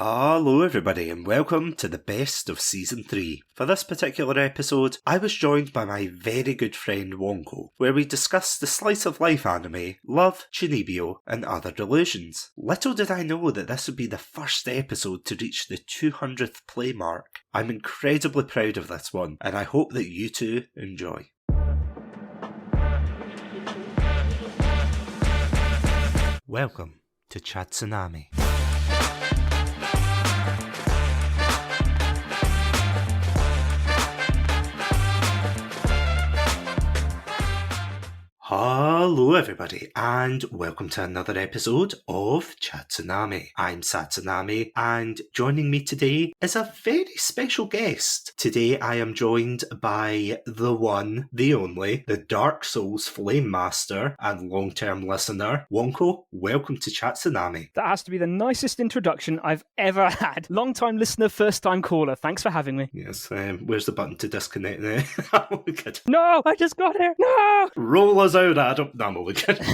Hello everybody and welcome to the best of Season 3. For this particular episode, I was joined by my very good friend Wonko, where we discussed the slice of life anime, Love, Chunibyo and Other Delusions. Little did I know that this would be the first episode to reach the 200th play mark. I'm incredibly proud of this one, and I hope that you too enjoy. Welcome to Chatsunami. Hello everybody and welcome to another episode of Chatsunami. I'm Satsunami and joining me today is a very special guest. Today I am joined by the one, the only, the Dark Souls Flame Master and long-term listener, Wonko. Welcome to Chatsunami. That has to be the nicest introduction I've ever had. Long-time listener, first-time caller. Thanks for having me. Yes, where's the button to disconnect now? No, I just got here. No! Roll us out, Adam. No, I'm only kidding.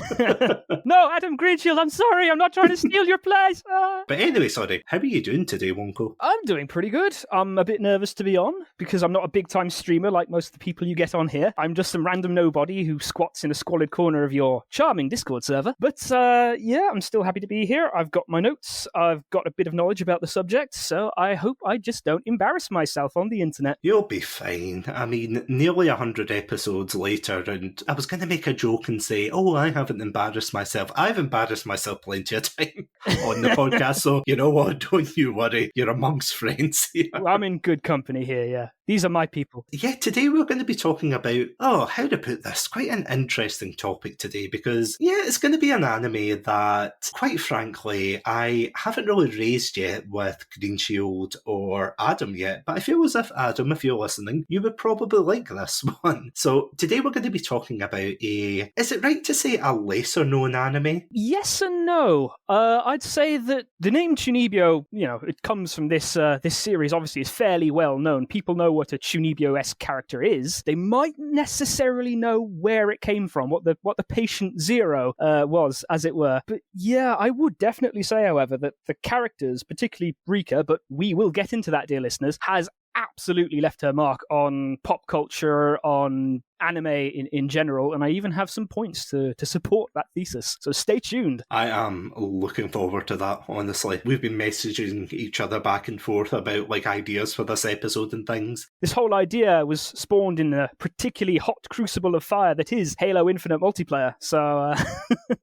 No, Adam Greenshield, I'm sorry. I'm not trying to steal your place. But anyway, sorry. How are you doing today, Wonko? I'm doing pretty good. I'm a bit nervous to be on because I'm not a big-time streamer like most of the people you get on here. I'm just some random nobody who squats in a squalid corner of your charming Discord server. But yeah, I'm still happy to be here. I've got my notes. I've got a bit of knowledge about the subject, so I hope I just don't embarrass myself on the internet. You'll be fine. I mean, nearly 100 episodes later, and I was going to make a joke and say, oh, I haven't embarrassed myself. I've embarrassed myself plenty of time on the podcast, so you know what? Don't you worry. You're amongst friends here. Well, I'm in good company here, yeah. These are my people. Yeah, today we're going to be talking about, how to put this, quite an interesting topic today because, yeah, it's going to be an anime that, quite frankly, I haven't really raised yet with Greenshield or Adam yet, but I feel as if, Adam, if you're listening, you would probably like this one. So today we're going to be talking about is it right to say a lesser-known anime? Yes and no. I'd say that the name Chunibyo, it comes from this series, obviously, is fairly well known. People know what a Chunibyo-esque character is. They might necessarily know where it came from, what the patient zero was, as it were. But yeah, I would definitely say, however, that the characters, particularly Rika, but we will get into that, dear listeners, has absolutely left her mark on pop culture, on anime in general, and I even have some points to support that thesis. So stay tuned. I am looking forward to that, honestly. We've been messaging each other back and forth about ideas for this episode and things. This whole idea was spawned in a particularly hot crucible of fire that is Halo Infinite multiplayer. So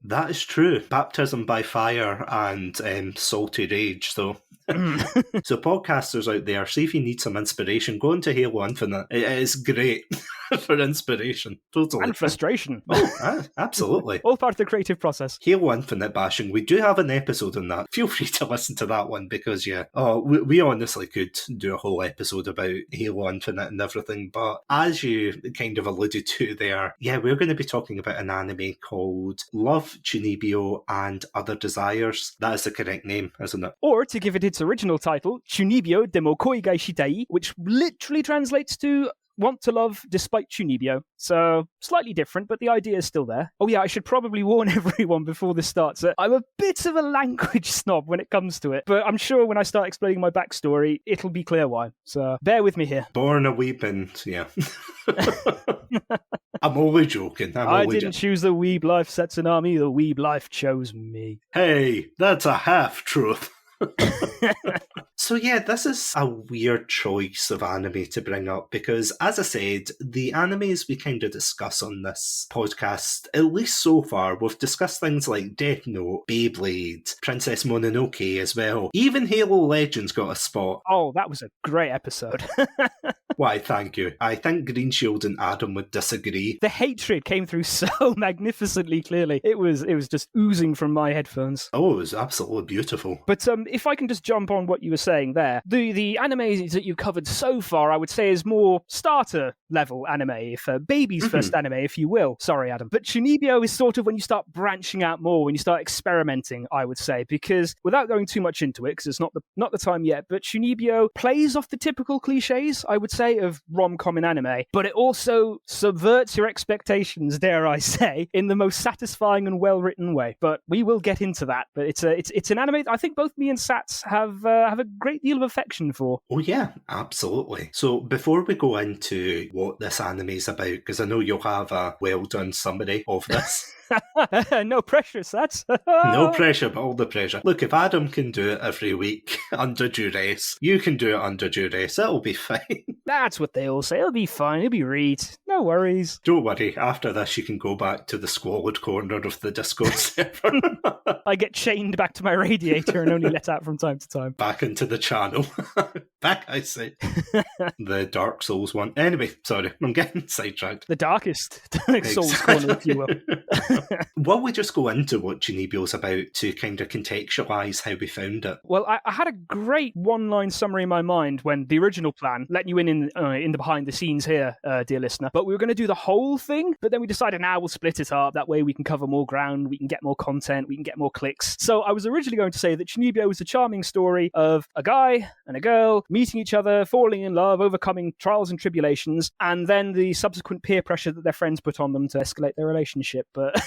that is true. Baptism by fire and salty rage, so so podcasters out there, see if you need some inspiration, go into Halo Infinite. It is great for inspiration, totally. And frustration. Oh, absolutely. All part of the creative process. Halo Infinite bashing, we do have an episode on that. Feel free to listen to that one because, we honestly could do a whole episode about Halo Infinite and everything, but as you kind of alluded to there, we're going to be talking about an anime called Love, Chunibyo and Other Desires. That is the correct name, isn't it? Or, to give it its original title, Chunibyo Demo Koigai Shitai, which literally translates to want to love despite Chunibyo. So, slightly different, but the idea is still there. Oh yeah, I should probably warn everyone before this starts. I'm a bit of a language snob when it comes to it, but I'm sure when I start explaining my backstory, it'll be clear why. So, bear with me here. Born a weeb and, yeah. I'm only joking. I didn't choose the weeb life, Satsunami. The weeb life chose me. Hey, that's a half-truth. So yeah, this is a weird choice of anime to bring up because, as I said, the animes we kind of discuss on this podcast, at least so far, we've discussed things like Death Note, Beyblade, Princess Mononoke as well. Even Halo Legends got a spot. Oh, that was a great episode. Why, thank you. I think Greenshield and Adam would disagree. The hatred came through so magnificently clearly. It was just oozing from my headphones. Oh, it was absolutely beautiful. But if I can just jump on what you were saying there, the anime that you covered so far, I would say, is more starter level anime, if baby's first anime, if you will. Sorry, Adam. But Chunibyo is sort of when you start branching out more, when you start experimenting, I would say, because without going too much into it, because it's not the time yet, but Chunibyo plays off the typical cliches, I would say. cliche of rom-com in anime, but it also subverts your expectations, dare I say, in the most satisfying and well-written way. But we will get into that. But it's an anime I think both me and Sats have a great deal of affection for. Oh yeah, absolutely. So before we go into what this anime is about, because I know you'll have a well-done summary of this. No pressure, Sats. No pressure, but all the pressure. Look, if Adam can do it every week under duress, you can do it under duress. It'll be fine. That's what they all say. It'll be fine. It'll be read. No worries. Don't worry. After this, you can go back to the squalid corner of the Discord server. I get chained back to my radiator and only let out from time to time. Back into the channel. Back, I say. The Dark Souls one. Anyway, sorry, I'm getting sidetracked. The darkest Souls corner, if you will. Will we just go into what Chunibyo's about to kind of contextualise how we found it? Well, I had a great one-line summary in my mind when the original plan, letting you in the behind the scenes here, dear listener, but we were going to do the whole thing, but then we decided now we'll split it up. That way we can cover more ground, we can get more content, we can get more clicks. So I was originally going to say that Chunibyo is a charming story of a guy and a girl meeting each other, falling in love, overcoming trials and tribulations, and then the subsequent peer pressure that their friends put on them to escalate their relationship. But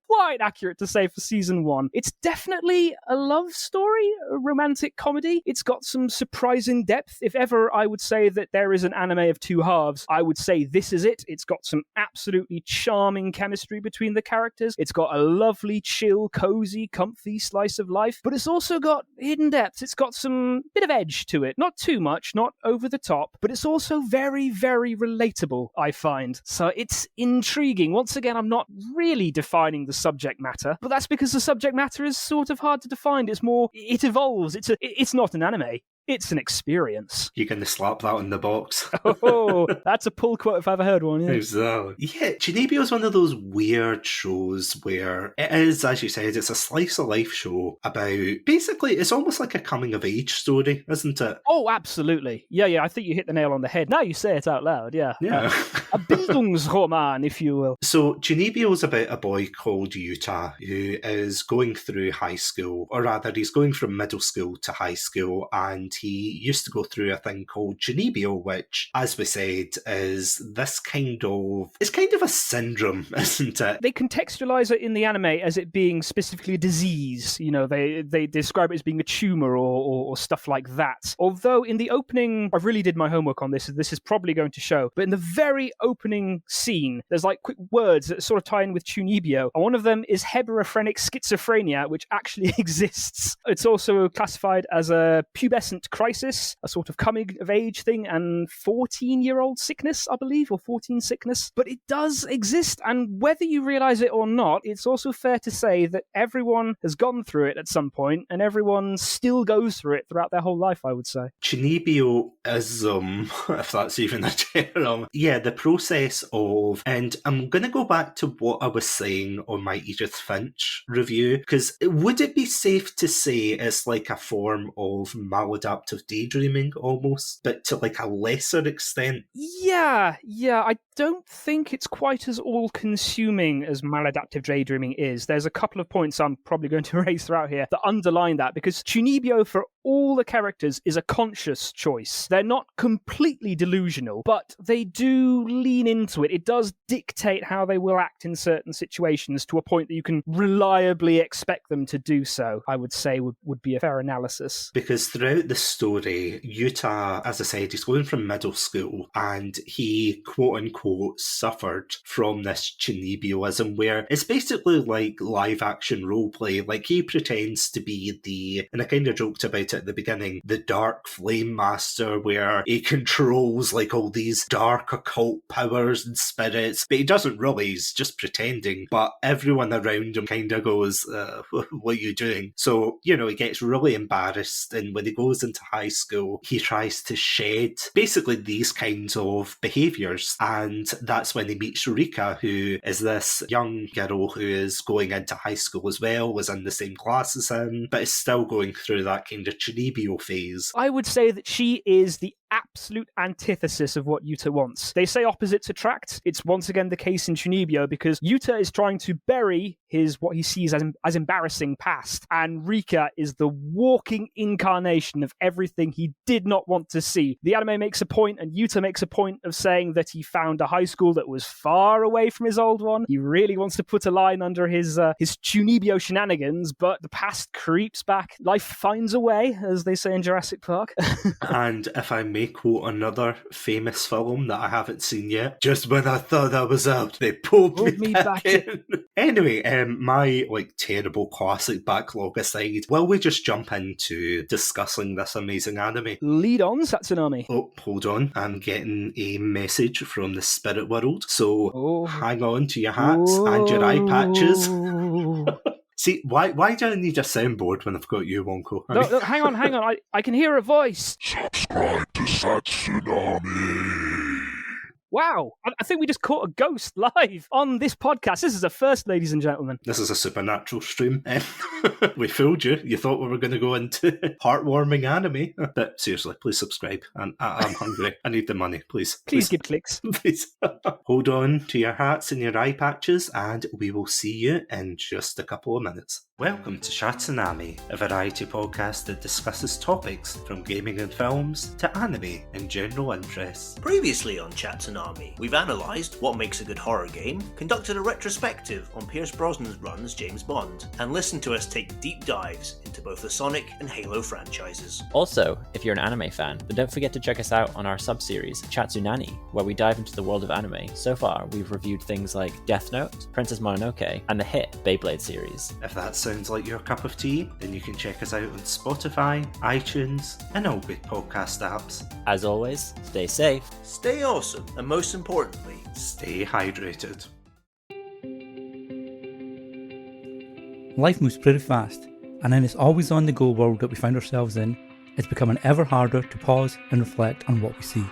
quite accurate to say for season 1. It's definitely a love story, a romantic comedy. It's got some surprising depth. If ever I would say that there is an anime of two halves, I would say this is it. It's got some absolutely charming chemistry between the characters. It's got a lovely, chill, cozy, comfy slice of life, but it's also got hidden depths. It's got some bit of edge to it. Not too much, not over the top, but it's also very, very relatable, I find. So it's intriguing. Once again, I'm not really defining the subject matter, but that's because the subject matter is sort of hard to define. It's more, it evolves. It's not an anime. It's an experience. You're going to slap that in the box. Oh, that's a pull quote if I've ever heard one. Yeah. Exactly. Yeah, Chunibyo is one of those weird shows where it is, as you said, it's a slice of life show about, basically, it's almost like a coming of age story, isn't it? Oh, absolutely. Yeah, I think you hit the nail on the head. Now you say it out loud, yeah. Yeah. A Bildungsroman, if you will. So Chunibyo is about a boy called Yuta who is going through high school, or rather he's going from middle school to high school, and he used to go through a thing called Chunibyo, which, as we said, is this kind of, it's kind of a syndrome, isn't it? They contextualize it in the anime as it being specifically a disease. You know, they describe it as being a tumor or stuff like that. Although in the opening, I really did my homework on this, so this is probably going to show, but in the very opening scene, there's like quick words that sort of tie in with Chunibyo, and one of them is heberephrenic schizophrenia, which actually exists. It's also classified as a pubescent crisis, a sort of coming of age thing, and 14-year-old sickness, I believe, or 14 sickness. But it does exist, and whether you realize it or not, it's also fair to say that everyone has gone through it at some point, and everyone still goes through it throughout their whole life, I would say. Chunibyoism, if that's even a term. Yeah, the process of, and I'm going to go back to what I was saying on my Edith Finch review, because would it be safe to say it's like a form of maladaptive daydreaming almost, but to like a lesser extent? Yeah, I don't think it's quite as all-consuming as maladaptive daydreaming is. There's a couple of points I'm probably going to raise throughout here that underline that, because Chunibyo, for all the characters, is a conscious choice. They're not completely delusional, but they do lean into it. It does dictate how they will act in certain situations to a point that you can reliably expect them to do so, I would say would be a fair analysis. Because throughout the story, Yuta, as I said, he's going from middle school, and he, quote-unquote, suffered from this Chunibyoism, where it's basically like live-action roleplay. Like, he pretends to be the, and I kind of joked about it at the beginning, the Dark Flame Master, where he controls like all these dark occult powers and spirits, but he doesn't really, he's just pretending. But everyone around him kind of goes, what are you doing? So, you know, he gets really embarrassed, and when he goes into high school, he tries to shed basically these kinds of behaviours, and that's when he meets Rika, who is this young girl who is going into high school as well, was in the same class as him, but is still going through that kind of Chunibyo phase. I would say that she is the absolute antithesis of what Yuta wants. They say opposites attract. It's once again the case in Chunibyo because Yuta is trying to bury what he sees as embarrassing past, and Rika is the walking incarnation of everything he did not want to see. The anime makes a point, and Yuta makes a point of saying that he found a high school that was far away from his old one. He really wants to put a line under his Chunibyo shenanigans, but the past creeps back. Life finds a way, as they say in Jurassic Park. And if I may quote another famous film that I haven't seen yet, just when I thought I was out, they pulled me back in. Anyway, my terrible classic backlog aside, will we just jump into discussing this amazing anime? Lead on, Satsunami. Oh, hold on. I'm getting a message from the spirit world, so hang on to your hats and your eye patches. See, why do I need a soundboard when I've got you, Wonko? No, hang on. I can hear a voice. Subscribe to Satsunami. Wow, I think we just caught a ghost live on this podcast. This is a first, ladies and gentlemen. This is a supernatural stream. We fooled you. You thought we were going to go into heartwarming anime. But seriously, please subscribe. I'm hungry. I need the money, please. Please give clicks. Please. Hold on to your hats and your eye patches, and we will see you in just a couple of minutes. Welcome to Chatsunami, a variety podcast that discusses topics from gaming and films to anime and general interests. Previously on Chatsunami, we've analysed what makes a good horror game, conducted a retrospective on Pierce Brosnan's run as James Bond, and listened to us take deep dives into both the Sonic and Halo franchises. Also, if you're an anime fan, then don't forget to check us out on our sub-series, Chatsunami, where we dive into the world of anime. So far, we've reviewed things like Death Note, Princess Mononoke, and the hit Beyblade series. If that sounds like your cup of tea, then you can check us out on Spotify, iTunes, and all good podcast apps. As always, stay safe, stay awesome, and most importantly, stay hydrated. Life moves pretty fast, and in this always on-the-go world that we find ourselves in, it's becoming ever harder to pause and reflect on what we see.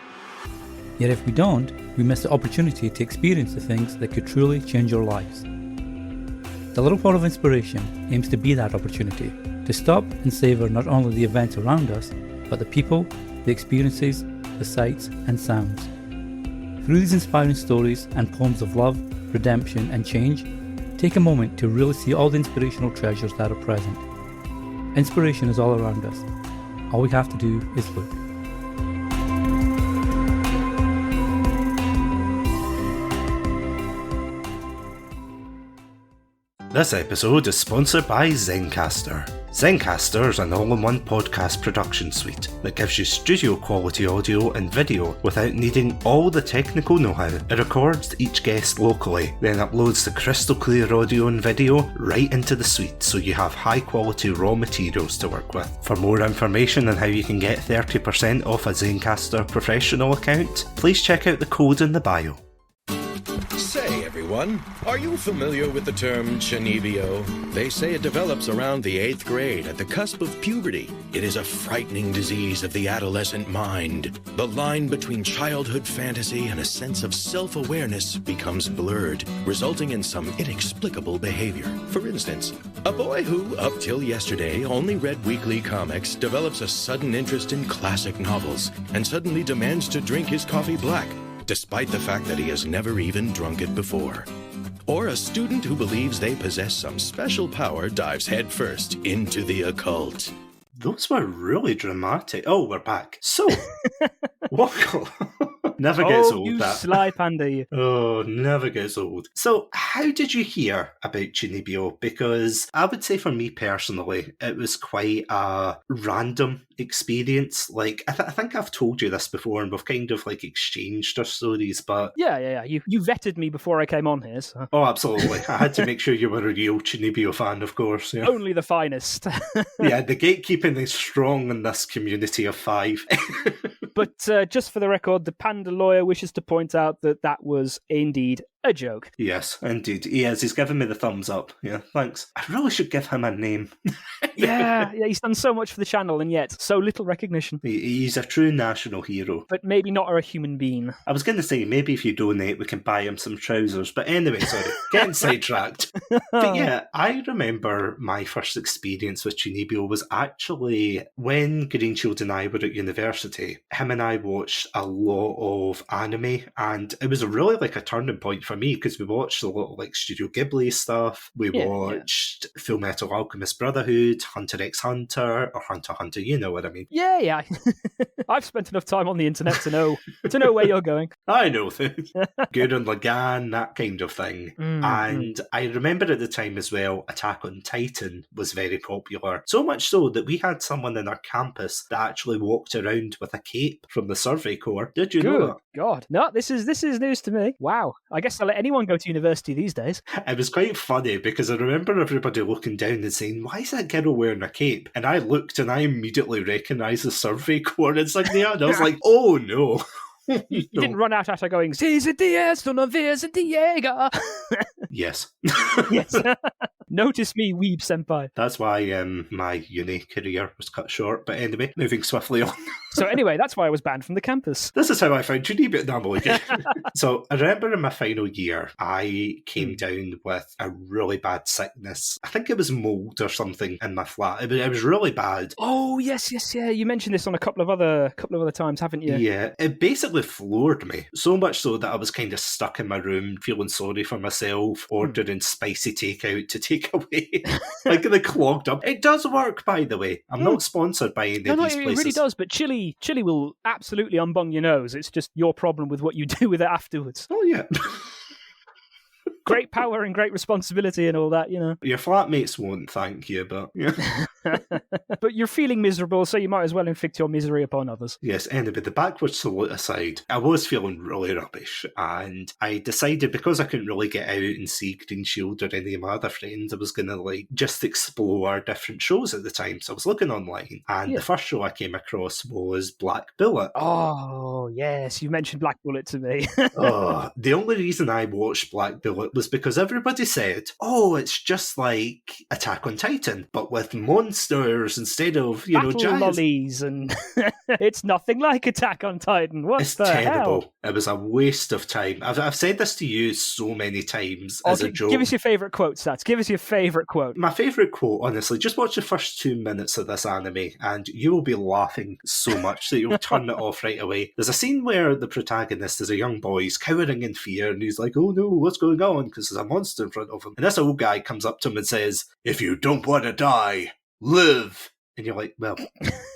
Yet if we don't, we miss the opportunity to experience the things that could truly change our lives. The Little Pot of Inspiration aims to be that opportunity, to stop and savour not only the events around us, but the people, the experiences, the sights and sounds. Through these inspiring stories and poems of love, redemption and change, take a moment to really see all the inspirational treasures that are present. Inspiration is all around us. All we have to do is look. This episode is sponsored by Zencastr. Zencastr is an all-in-one podcast production suite that gives you studio quality audio and video without needing all the technical know-how. It records each guest locally, then uploads the crystal clear audio and video right into the suite so you have high quality raw materials to work with. For more information on how you can get 30% off a Zencastr professional account, please check out the code in the bio. Say, everyone, are you familiar with the term Chunibyo? They say it develops around the 8th grade at the cusp of puberty. It is a frightening disease of the adolescent mind. The line between childhood fantasy and a sense of self-awareness becomes blurred, resulting in some inexplicable behavior. For instance, a boy who, up till yesterday, only read weekly comics develops a sudden interest in classic novels and suddenly demands to drink his coffee black, despite the fact that he has never even drunk it before. Or a student who believes they possess some special power dives headfirst into the occult. Those were really dramatic. Oh, we're back. So, Wonko. Never gets old, you that. sly panda, you. Oh, never gets old. So, how did you hear about Chunibyo? Because I would say for me personally, it was quite a random experience. Like, I think I've told you this before, and we've kind of exchanged our stories, but... Yeah. You vetted me before I came on here, so... Oh, absolutely. I had to make sure you were a real Chunibyo fan, of course. Yeah. Only the finest. Yeah, the gatekeeping is strong in this community of 5. But just for the record, the panda lawyer wishes to point out that was indeed a joke. Yes, indeed. He is. He's given me the thumbs up. Yeah, thanks. I really should give him a name. Yeah, he's done so much for the channel and yet so little recognition. He's a true national hero. But maybe not a human being. I was going to say, maybe if you donate, we can buy him some trousers. But anyway, sorry, getting sidetracked. But yeah, I remember my first experience with Chunibyo was actually when Greenshield and I were at university. Him and I watched a lot of anime, and it was really like a turning point for me because we watched a lot of like Studio Ghibli stuff. We watched Full Metal Alchemist Brotherhood, Hunter x Hunter, or Hunter x Hunter, you know what I mean. Yeah. I've spent enough time on the internet to know where you're going. I know things. Gurren Lagann, that kind of thing. And I remember at the time as well, Attack on Titan was very popular. So much so that we had someone in our campus that actually walked around with a cape from the Survey Corps. Did you know that? God. No, this is news to me. Wow. I guess I'll let anyone go to university these days. It was quite funny because I remember everybody looking down and saying, why is that girl wearing a cape? And I looked and I immediately recognised the Survey Corps insignia and I was like, oh no. You didn't run out after going, "Caesar Diaz, son of Diego." Yes. Yes. Notice me, weeb senpai. That's why my uni career was cut short. But anyway, moving swiftly on. So anyway, that's why I was banned from the campus. This is how I found Chunibyo. No, I'm only kidding. So I remember in my final year, I came down with a really bad sickness. I think it was mold or something in my flat. It was really bad. Oh yes. You mentioned this on a couple of other times, haven't you? Yeah, it basically floored me. So much so that I was kind of stuck in my room, feeling sorry for myself, ordering spicy takeout to take away. Like the clogged up. It does work, by the way. I'm not sponsored by any of these places. It really does, but chili will absolutely unbung your nose. It's just your problem with what you do with it afterwards. Oh, yeah. Great power and great responsibility and all that, you know. Your flatmates won't thank you, but... Yeah. But you're feeling miserable, so you might as well inflict your misery upon others. Yes, anyway, the backwards salute aside, I was feeling really rubbish, and I decided because I couldn't really get out and see Greenshield or any of my other friends, I was going to just explore different shows at the time. So I was looking online, and the first show I came across was Black Bullet. Oh, yes, you mentioned Black Bullet to me. The only reason I watched Black Bullet was because everybody said, oh, it's just like Attack on Titan, but with monsters instead of, Battle giants. lollies, and it's nothing like Attack on Titan. It's terrible. Hell? It was a waste of time. I've said this to you so many times as a joke. Give us your favourite quote, Sats. Give us your favourite quote. My favourite quote, honestly, just watch the first 2 minutes of this anime and you will be laughing so much that you'll turn it off right away. There's a scene where the protagonist is a young boy, he's cowering in fear, and he's like, oh no, what's going on? Because there's a monster in front of him. And this old guy comes up to him and says, if you don't want to die, live. And you're like, well,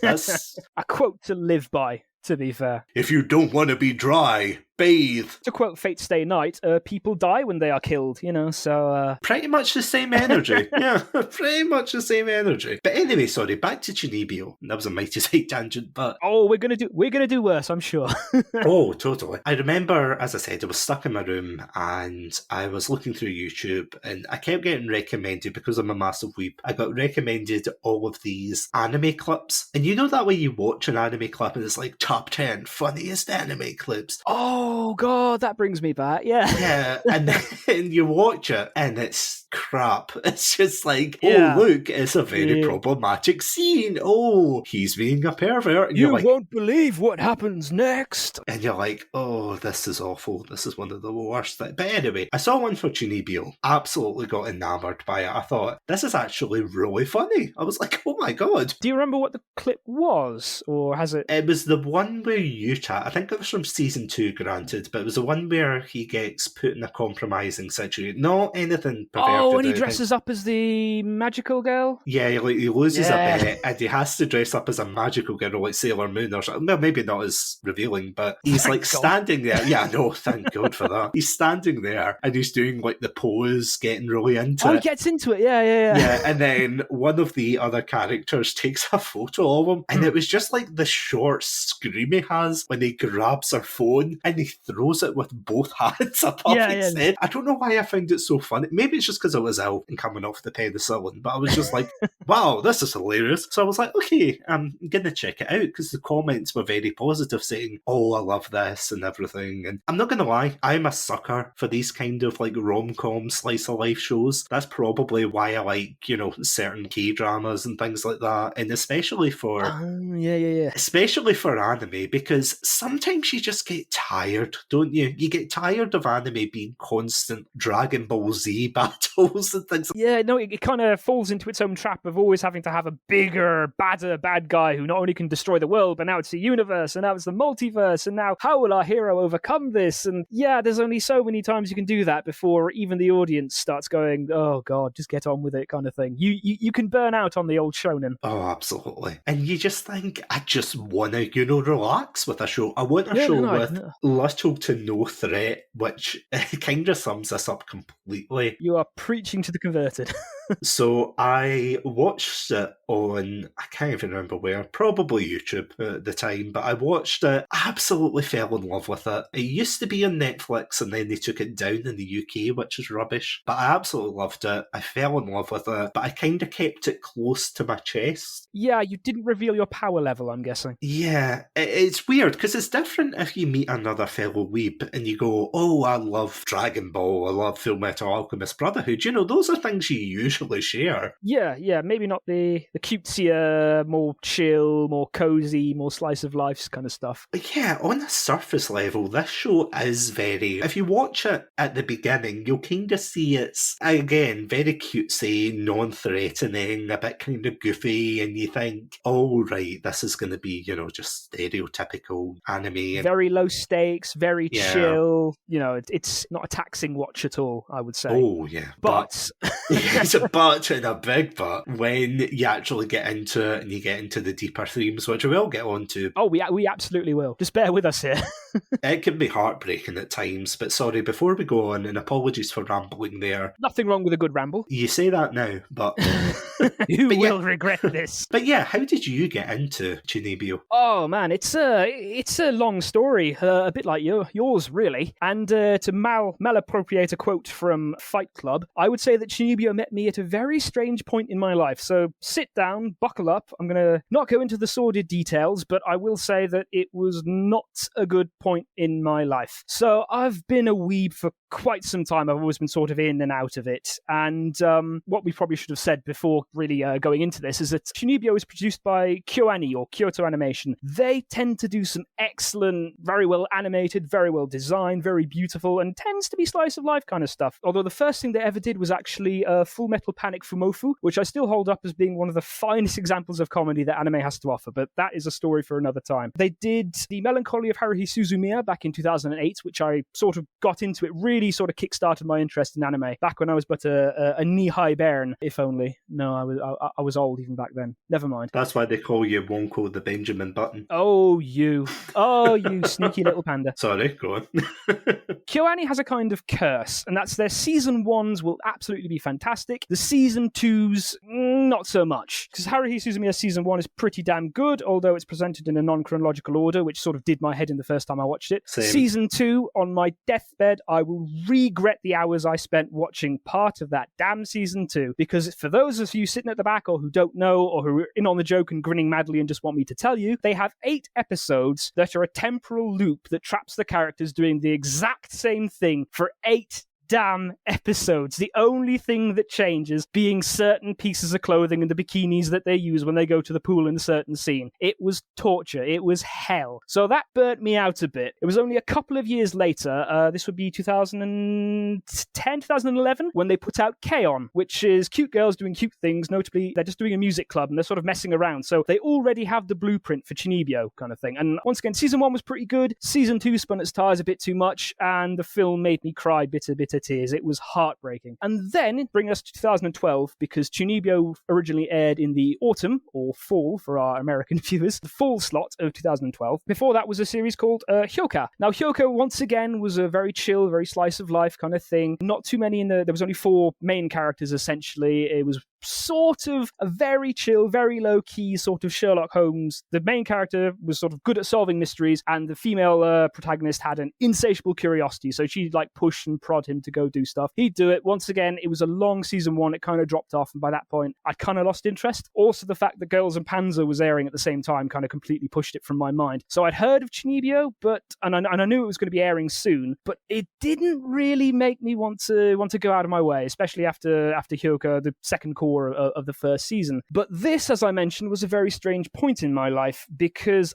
that's... a quote to live by, to be fair. If you don't want to be dry, bathe. To quote Fate Stay Night, people die when they are killed, so... Pretty much the same energy. Yeah, pretty much the same energy. But anyway, sorry, back to Chunibyo. That was a mighty side tangent, but... Oh, we're gonna do worse, I'm sure. Oh, totally. I remember, as I said, I was stuck in my room and I was looking through YouTube and I kept getting recommended, because I'm a massive weeb, I got recommended all of these anime clips. And you know that way you watch an anime clip and it's like top 10 funniest anime clips? Oh, God, that brings me back, yeah. Yeah, and then you watch it and it's crap. It's just like, oh, look, it's a very problematic scene. Oh, he's being a pervert. And you won't believe what happens next. And you're like, oh, this is awful. This is one of the worst things. But anyway, I saw one for Chunibyo. Absolutely got enamored by it. I thought, this is actually really funny. I was like, oh my God. Do you remember what the clip was? Or has it... It was the one where you chat. I think it was from season 2, granted, but it was the one where he gets put in a compromising situation. Not anything perverted. Oh, and he dresses up as the magical girl? Yeah, he loses a bet, and he has to dress up as a magical girl like Sailor Moon or something. Well, maybe not as revealing, but he's like standing there. Yeah, no, thank God for that. He's standing there, and he's doing like the pose, getting really into it. Oh, he gets into it, yeah. Yeah, and then one of the other characters takes a photo of him, and it was just like the short scream he has when he grabs her phone, and he throws it with both hands above his head. I don't know why I found it so funny. Maybe it's just because I was ill and coming off the penicillin, but I was just like, wow, this is hilarious. So I was like, okay, I'm going to check it out, because the comments were very positive, saying, oh, I love this and everything. And I'm not going to lie, I'm a sucker for these kind of like rom-com slice of life shows. That's probably why I like, you know, certain K-dramas and things like that. And especially for especially for anime, because sometimes you just get tired, don't you? You get tired of anime being constant Dragon Ball Z battles and things. Yeah, no, it kind of falls into its own trap of always having to have a bigger, badder bad guy who not only can destroy the world, but now it's the universe, and now it's the multiverse, and now how will our hero overcome this? And yeah, there's only so many times you can do that before even the audience starts going, oh god, just get on with it, kind of thing. You can burn out on the old shonen. Oh, absolutely. And you just think, I just want to, you know, relax with a show. I want a show with little to no threat, which kind of sums this up completely. You are preaching to the converted. So I watched it on, I can't even remember where, probably YouTube at the time, but I watched it, absolutely fell in love with it. It used to be on Netflix and then they took it down in the UK, which is rubbish, but I absolutely loved it. I fell in love with it, but I kind of kept it close to my chest. Yeah, you didn't reveal your power level, I'm guessing. Yeah, it's weird, because it's different if you meet another fellow weeb and you go, oh, I love Dragon Ball, I love Full Metal Alchemist Brotherhood. You know, those are things you usually share. Yeah, maybe not the cutesier, more chill, more cozy, more slice of life kind of stuff. But yeah, on a surface level, this show is very... If you watch it at the beginning, you'll kind of see it's, again, very cutesy, non-threatening, a bit kind of goofy, and you think, oh, right, this is going to be, you know, just stereotypical anime. Very low stakes, very chill. You know, it's not a taxing watch at all, I would say. Oh, yeah. But... It's a but and a big but when you actually get into it and you get into the deeper themes, which we will get on to. Oh, we absolutely will. Just bear with us here. It can be heartbreaking at times, but sorry, before we go on, and apologies for rambling there. Nothing wrong with a good ramble. You say that now, but... You will regret this. But yeah, how did you get into Chunibyo? Oh man, it's a long story, a bit like yours really. And to malappropriate a quote from Fight Club, I would say that Chunibyo met me at a very strange point in my life. So sit down, buckle up. I'm going to not go into the sordid details, but I will say that it was not a good point in my life. So I've been a weeb for quite some time. I've always been sort of in and out of it. And what we probably should have said before really going into this is that Chunibyo is produced by KyoAni, or Kyoto Animation. They tend to do some excellent, very well animated, very well designed, very beautiful, and tends to be slice of life kind of stuff. Although the first thing they ever did was actually Full Metal Panic Fumofu, which I still hold up as being one of the finest examples of comedy that anime has to offer, but that is a story for another time. They did The Melancholy of Haruhi Suzumiya back in 2008, which I sort of got into. It really sort of kickstarted my interest in anime back when I was but a knee-high bairn, if only. No, I was old even back then. Never mind. That's why they call you Wonko the Benjamin Button. Oh, you sneaky little panda. Sorry, go on. KyoAni has a kind of curse, and that's their season 1s will absolutely be fantastic. The season 2s, not so much. Because Haruhi Suzumiya season 1 is pretty damn good, although it's presented in a non-chronological order, which sort of did my head in the first time I watched it. Same. Season 2, on my deathbed, I will regret the hours I spent watching part of that damn season 2. Because for those of you sitting at the back, or who don't know, or who are in on the joke and grinning madly and just want me to tell you, they have 8 episodes that are a temporal loop that traps the characters doing the exact same thing for 8 damn episodes. The only thing that changes being certain pieces of clothing and the bikinis that they use when they go to the pool in a certain scene. It was torture. It was hell. So that burnt me out a bit. It was only a couple of years later, this would be 2010, 2011, when they put out K-On!, which is cute girls doing cute things. Notably, they're just doing a music club and they're sort of messing around. So they already have the blueprint for Chunibyo kind of thing. And once again, season 1 was pretty good. Season 2 spun its tires a bit too much, and the film made me cry bitter tears. It was heartbreaking. And then bring us to 2012, because Chunibyo originally aired in the autumn, or fall for our American viewers, the fall slot of 2012. Before that was a series called Hyoka. Now Hyoka, once again, was a very chill, very slice of life kind of thing. Not too many there was only 4 main characters essentially. It was sort of a very chill, very low-key sort of Sherlock Holmes. The main character was sort of good at solving mysteries, and the female protagonist had an insatiable curiosity, so she'd like push and prod him to go do stuff. He'd do it. Once again, it was a long season 1. It kind of dropped off, and by that point, I kind of lost interest. Also, the fact that Girls and Panzer was airing at the same time kind of completely pushed it from my mind. So I'd heard of Chunibyo, and I knew it was going to be airing soon, but it didn't really make me want to go out of my way, especially after Hyoka, the second core of the first season. But this, as I mentioned, was a very strange point in my life, because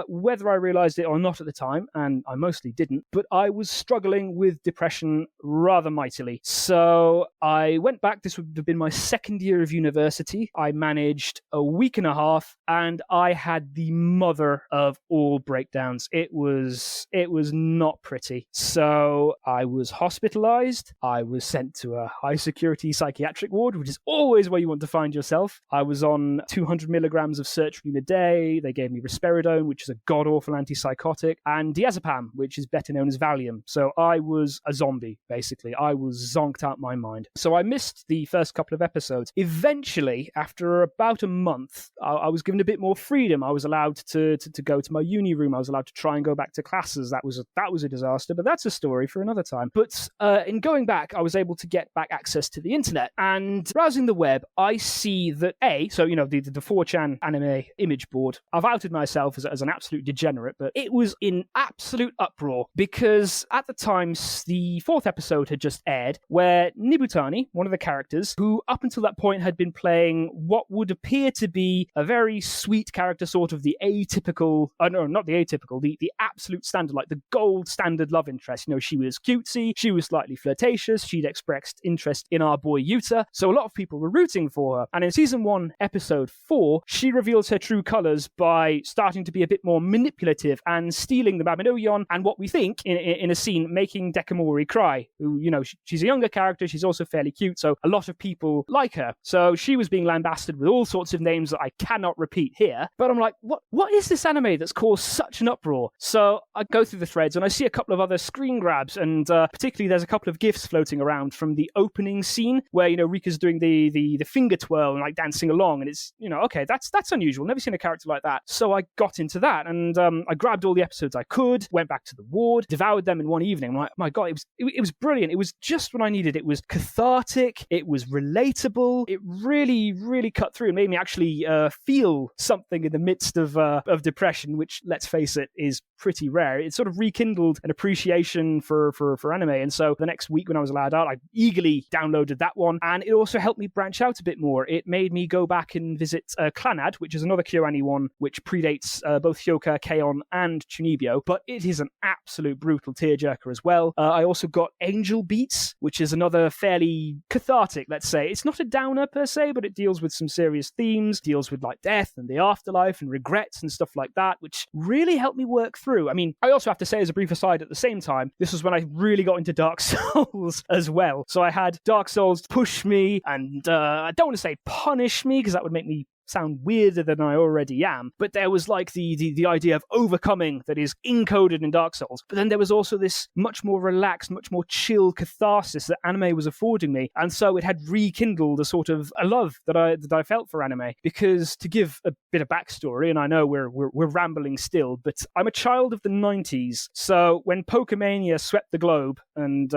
whether I realized it or not at the time, and I mostly didn't, but I was struggling with depression rather mightily. So I went back. This would have been my second year of university. I managed a week and a half, and I had the mother of all breakdowns. It was not pretty. So I was hospitalized. I was sent to a high security psychiatric ward, which is always where you want to find yourself. I was on 200 milligrams of sertraline a day. They gave me risperidone, which is a god-awful antipsychotic, and diazepam, which is better known as Valium. So I was a zombie, basically. I was zonked out my mind. So I missed the first couple of episodes. Eventually, after about a month, I was given a bit more freedom. I was allowed to go to my uni room. I was allowed to try and go back to classes. That was a disaster, but that's a story for another time. But in going back, I was able to get back access to the internet, and browsing the web, I see that the 4chan anime image board, I've outed myself as an absolute degenerate, but it was in absolute uproar, because at the time, the 4th episode had just aired, where Nibutani, one of the characters, who up until that point had been playing what would appear to be a very sweet character, sort of the atypical, not the atypical, the absolute standard, like the gold standard love interest. She was cutesy, she was slightly flirtatious, she'd expressed interest in our boy Yuta, so a lot of people were rooting for her. And in season 1, episode 4, she reveals her true colours by starting to be a bit more manipulative and stealing the Mabinoyon, and what we think in a scene, making Dekamori cry. Who, she's a younger character, she's also fairly cute, so a lot of people like her. So she was being lambasted with all sorts of names that I cannot repeat here, but I'm like, what is this anime that's caused such an uproar? So I go through the threads and I see a couple of other screen grabs, and particularly there's a couple of GIFs floating around from the opening scene where, Rika's doing the finger twirl and like dancing along, and it's, okay, that's unusual. Never seen a character like that. So I got into that, and I grabbed all the episodes I could, went back to the ward, devoured them in one evening. I'm like, my God, it was brilliant. It was just what I needed. It was cathartic. It was relatable. It really, really cut through and made me actually feel something in the midst of depression, which, let's face it, is pretty rare. It sort of rekindled an appreciation for anime. And so the next week when I was allowed out, I eagerly downloaded that one. And it also helped me branch out a bit more. It made me go back and visit Clannad, which is another KyoAni one, which predates both Hyoka, K-On! And Chunibyo, but it is an absolute brutal tearjerker as well. I also got Angel Beats, which is another fairly cathartic, let's say. It's not a downer per se, but it deals with some serious themes, deals with like death and the afterlife and regrets and stuff like that, which really helped me work through. I mean, I also have to say, as a brief aside, at the same time, this was when I really got into Dark Souls as well. So I had Dark Souls push me, and I don't want to say punish me, because that would make me sound weirder than I already am, but there was like the idea of overcoming that is encoded in Dark Souls. But then there was also this much more relaxed, much more chill catharsis that anime was affording me, and so it had rekindled a sort of a love that I felt for anime. Because, to give a bit of backstory, and I know we're rambling still, but I'm a child of the 90s, so when Pokemania swept the globe and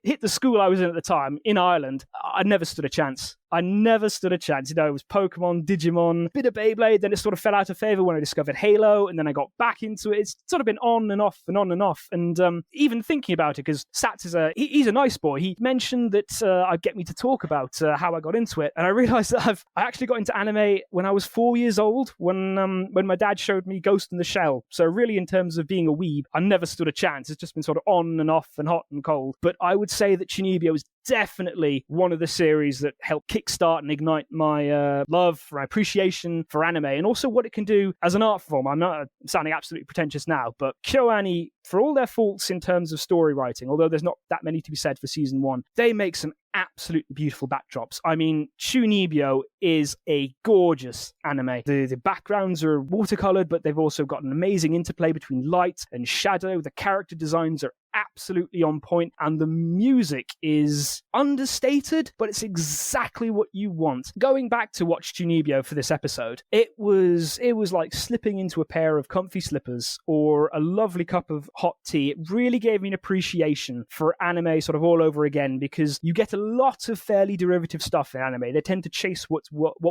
hit the school I was in at the time in Ireland, I never stood a chance. It was Pokemon, Digimon, bit of Beyblade, then it sort of fell out of favor when I discovered Halo, and then I got back into it. It's sort of been on and off and on and off. And even thinking about it, because Sats he's a nice boy, he mentioned that I'd get me to talk about how I got into it. And I realized that I actually got into anime when I was 4 years old, when my dad showed me Ghost in the Shell. So really, in terms of being a weeb, I never stood a chance. It's just been sort of on and off and hot and cold. But I would say that Chunibyo is definitely one of the series that helped kickstart and ignite my love, my appreciation for anime, and also what it can do as an art form. I'm not sounding absolutely pretentious now, but KyoAni, for all their faults in terms of story writing, although there's not that many to be said for season 1, they make some absolutely beautiful backdrops. I mean, Chunibyo is a gorgeous anime. The backgrounds are watercolored, but they've also got an amazing interplay between light and shadow. The character designs are absolutely on point, and the music is understated, but it's exactly what you want. Going back to watch Chunibyo for this episode, it was like slipping into a pair of comfy slippers or a lovely cup of hot tea. It really gave me an appreciation for anime sort of all over again, because you get a lot of fairly derivative stuff in anime. They tend to chase what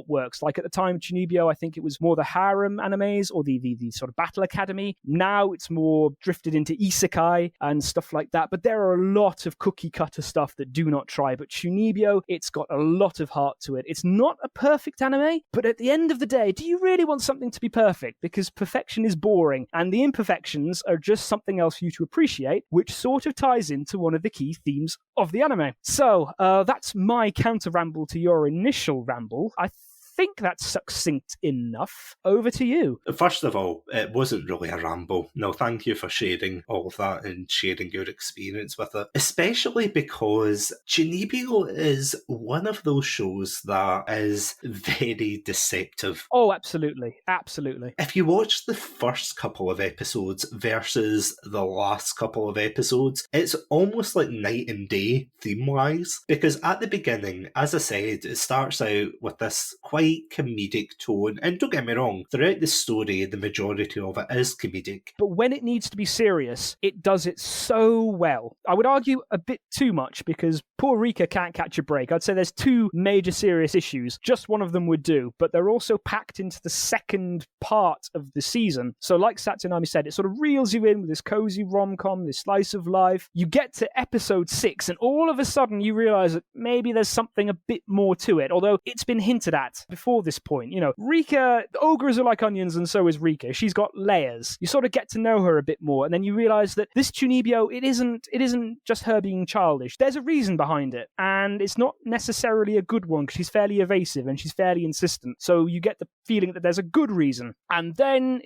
works. Like at the time, Chunibyo, I think it was more the harem animes or the sort of battle academy. Now it's more drifted into isekai and stuff like that. But there are a lot of cookie cutter stuff that do not try. But Chunibyo, it's got a lot of heart to it. It's not a perfect anime, but at the end of the day, do you really want something to be perfect? Because perfection is boring, and the imperfections are just something else for you to appreciate, which sort of ties into one of the key themes of the anime. So that's my counter ramble to your initial ramble. I think that's succinct enough. Over to you. First of all, it wasn't really a ramble. No, thank you for sharing all of that and sharing your experience with it. Especially because Chunibyo is one of those shows that is very deceptive. Oh, absolutely. Absolutely. If you watch the first couple of episodes versus the last couple of episodes, it's almost like night and day theme-wise. Because at the beginning, as I said, it starts out with this quite comedic tone, and don't get me wrong, throughout the story the majority of it is comedic, but when it needs to be serious, it does it so well. I would argue a bit too much, because poor Rika can't catch a break. I'd say there's two major serious issues, just one of them would do, but they're also packed into the second part of the season. So like Satsunami said, it sort of reels you in with this cozy rom-com, this slice of life. You get to episode 6 and all of a sudden you realise that maybe there's something a bit more to it, although it's been hinted at before this point. You know, Rika, ogres are like onions, and so is Rika. She's got layers. You sort of get to know her a bit more, and then you realise that this Chunibyo, it isn't just her being childish. There's a reason behind it, and it's not necessarily a good one, because she's fairly evasive and she's fairly insistent. So you get the feeling that there's a good reason, and then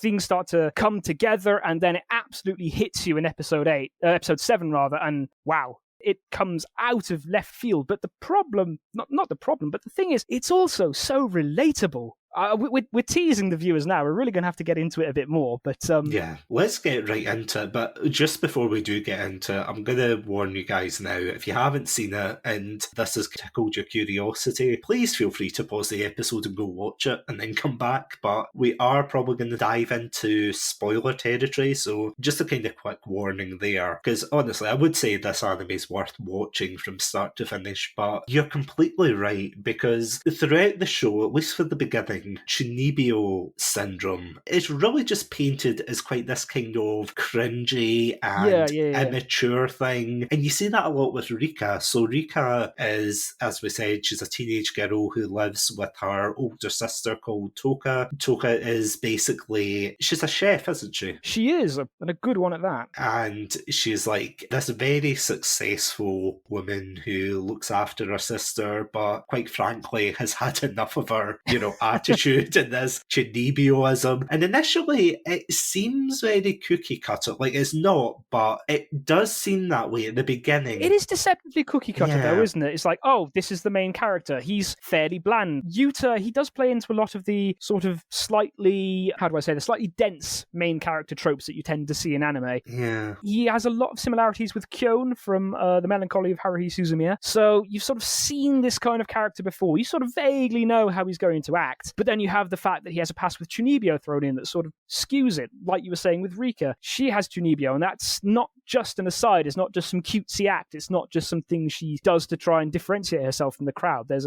things start to come together, and then it absolutely hits you in episode 7 rather, and wow. It comes out of left field, but the problem, not the problem, but the thing is, it's also so relatable. We're teasing the viewers now. We're really going to have to get into it a bit more, but yeah, let's get right into it. But just before we do get into it, I'm going to warn you guys now, if you haven't seen it and this has tickled your curiosity, please feel free to pause the episode and go watch it and then come back. But we are probably going to dive into spoiler territory, so just a kind of quick warning there, because honestly I would say this anime is worth watching from start to finish. But you're completely right, because throughout the show, at least for the beginning, Chunibyo syndrome is really just painted as quite this kind of cringy and immature thing. And you see that a lot with Rika. So Rika is, as we said, she's a teenage girl who lives with her older sister called Toka. Toka is basically, she's a chef, isn't she? She is, and a good one at that. And she's like this very successful woman who looks after her sister, but quite frankly has had enough of her, attitude and this Chunibyoism. And initially it seems very cookie cutter, like it's not, but it does seem that way at the beginning. It is deceptively cookie cutter though, isn't it? It's like, oh, this is the main character, he's fairly bland. Yuta, he does play into a lot of the sort of slightly dense main character tropes that you tend to see in anime. Yeah, he has a lot of similarities with Kyon from The Melancholy of Haruhi Suzumiya, so you've sort of seen this kind of character before. You sort of vaguely know how he's going to act. But then you have the fact that he has a past with Chunibyo thrown in that sort of skews it. Like you were saying with Rika, she has Chunibyo, and that's not just an aside. It's not just some cutesy act. It's not just something she does to try and differentiate herself from the crowd. There's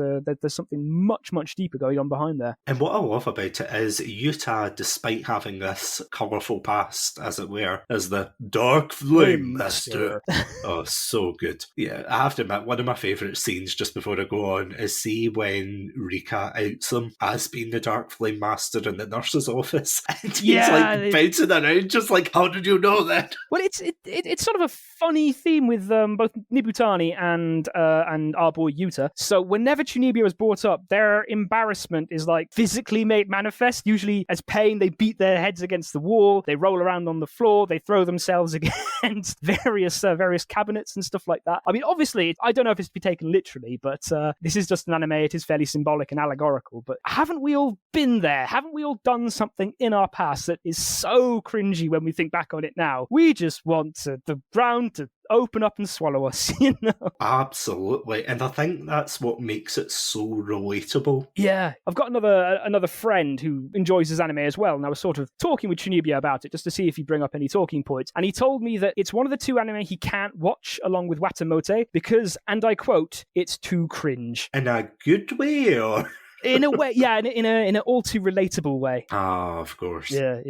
something much, much deeper going on behind there. And what I love about it is Yuta, despite having this colourful past, as it were, as the Dark Flame Master. Oh, so good. Yeah, I have to admit, one of my favourite scenes just before I go on is see when Rika outs him as being the Dark Flame Master in the nurse's office. And he's bouncing around just like, how did you know that? Well, it's sort of a funny theme with both Nibutani and our boy Yuta. So whenever Chunibyo is brought up, their embarrassment is like physically made manifest. Usually as pain, they beat their heads against the wall, they roll around on the floor, they throw themselves against various cabinets and stuff like that. I mean, obviously, I don't know if it's to be taken literally, but this is just an anime. It is fairly symbolic and allegorical. But haven't we all been there? Haven't we all done something in our past that is so cringy when we think back on it now? We just want to the ground to open up and swallow us, you know? Absolutely. And I think that's what makes it so relatable. Yeah. I've got another friend who enjoys his anime as well, and I was sort of talking with Chunibyo about it just to see if he'd bring up any talking points. And he told me that it's one of the two anime he can't watch along with Watamote because, and I quote, it's too cringe. In a good way, or? In a way, yeah, in an all too relatable way. Ah, of course. Yeah.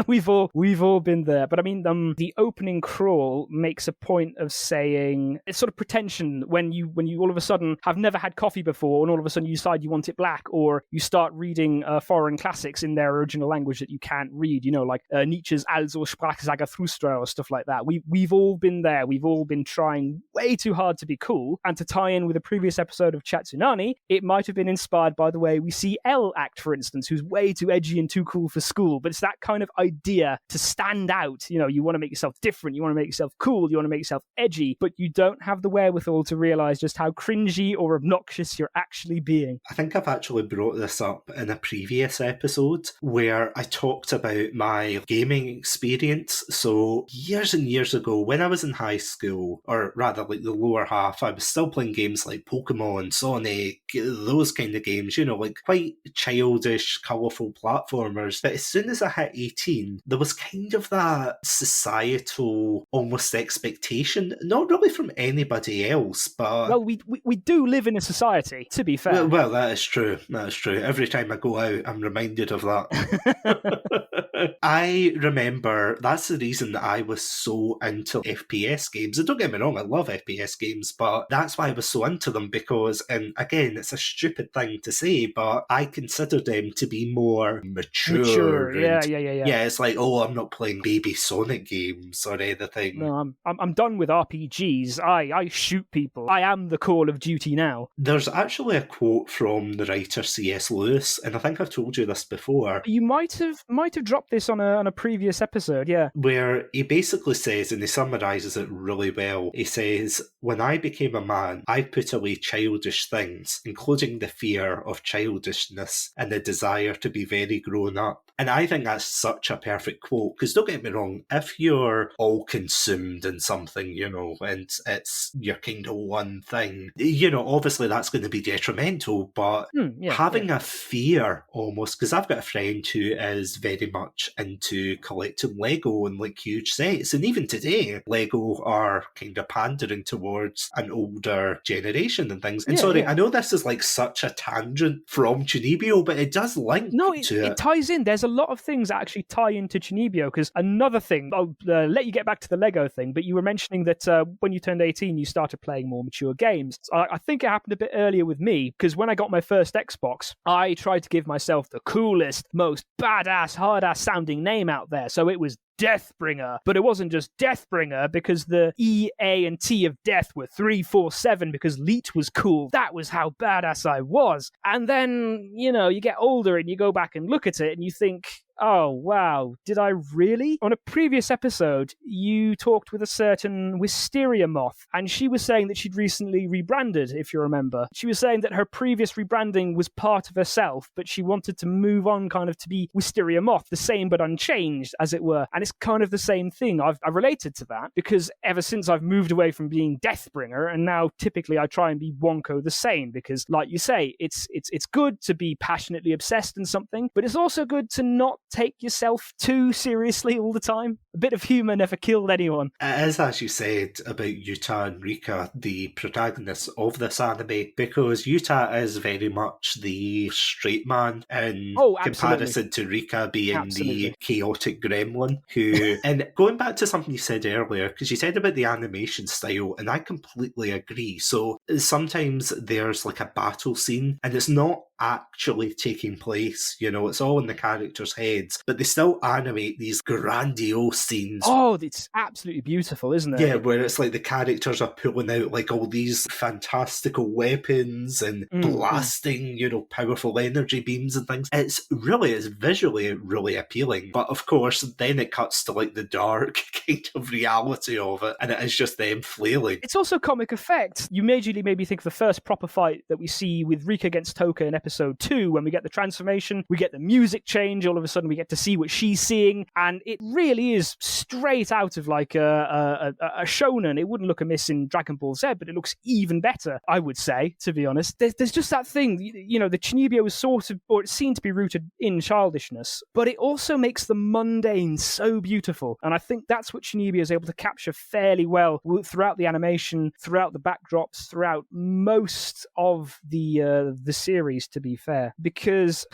we've all been there. But I mean, the opening crawl makes a point of saying it's sort of pretension when you all of a sudden have never had coffee before, and all of a sudden you decide you want it black, or you start reading foreign classics in their original language that you can't read. You know, like Nietzsche's Also sprach Zarathustra or stuff like that. We've all been there. We've all been trying way too hard to be cool. And to tie in with a previous episode of Chatsunami, it might have been inspired by the way we see Elle act, for instance, who's way too edgy and too cool for school. But it's that kind of idea to stand out. You know, you want to make yourself different, you want to make yourself cool, you want to make yourself edgy, but you don't have the wherewithal to realize just how cringy or obnoxious you're actually being. I think I've actually brought this up in a previous episode where I talked about my gaming experience. So years and years ago, when I was in high school, or rather like the lower half, I was still playing games like Pokemon, Sonic, those kind of games, you know, like quite childish, colourful platformers. But as soon as I hit 18, there was kind of that societal almost expectation, not really from anybody else, but... Well, we do live in a society, to be fair. Well, that is true. That is true. Every time I go out, I'm reminded of that. I remember that's the reason that I was so into FPS games. And don't get me wrong, I love FPS games, but that's why I was so into them because, and again, it's a stupid thing to say, but I consider them to be more mature. Yeah. Yeah, it's like, oh, I'm not playing baby Sonic games or anything. No, I'm done with RPGs. I shoot people. I am the Call of Duty now. There's actually a quote from the writer C.S. Lewis, and I think I've told you this before. You might have dropped this on a previous episode, yeah. Where he basically says, and he summarises it really well, he says, when I became a man, I put away childish things, including the fear of childishness and the desire to be very grown up. And I think that's such a perfect quote, because don't get me wrong, if you're all consumed in something, you know, and it's your kind of one thing, you know, obviously that's going to be detrimental, but having a fear almost, because I've got a friend who is very much into collecting Lego and like huge sets, and even today, Lego are kind of pandering towards an older generation and things. And I know this is like such a tangent from Chunibyo, but it does link to it. It ties in. There's a lot of things that actually tie into Chunibyo, because another thing, I'll let you get back to the Lego thing, but you were mentioning that when you turned 18, you started playing more mature games. I think it happened a bit earlier with me, because when I got my first Xbox, I tried to give myself the coolest, most badass, hard-ass sounding name out there, so it was Deathbringer. But it wasn't just Deathbringer, because the E, A, and T of death were 3, 4, 7, because Leet was cool. That was how badass I was. And then, you know, you get older and you go back and look at it and you think, oh, wow, did I really? On a previous episode, you talked with a certain Wisteria Moth, and she was saying that she'd recently rebranded, if you remember. She was saying that her previous rebranding was part of herself, but she wanted to move on kind of to be Wisteria Moth, the same but unchanged, as it were. And it's kind of the same thing. I've related to that, because ever since I've moved away from being Deathbringer, and now typically I try and be Wonko the Sane, because, like you say, it's good to be passionately obsessed in something, but it's also good to not take yourself too seriously all the time. A bit of humour never killed anyone. It is, as you said, about Yuta and Rika, the protagonists of this anime, because Yuta is very much the straight man in comparison to Rika being the chaotic gremlin who... And going back to something you said earlier, because you said about the animation style, and I completely agree. So sometimes there's like a battle scene, and it's not actually taking place, you know, it's all in the characters' heads, but they still animate these grandiose scenes. Oh, it's absolutely beautiful, isn't it? Yeah, where it's like the characters are pulling out like all these fantastical weapons and blasting, you know, powerful energy beams and things. It's visually really appealing, but of course then it cuts to like the dark kind of reality of it, and it is just them flailing. It's also comic effect. You majorly made me think of the first proper fight that we see with Rika against Toka in episode episode 2 when we get the transformation, we get the music change, all of a sudden we get to see what she's seeing, and it really is straight out of like a shonen. It wouldn't look amiss in Dragon Ball Z, but it looks even better, I would say, to be honest. There's just that thing, the Chunibyo is sort of, or it seemed to be rooted in childishness, but it also makes the mundane so beautiful, and I think that's what Chunibyo is able to capture fairly well throughout the animation, throughout the backdrops, throughout most of the series, to be fair. Because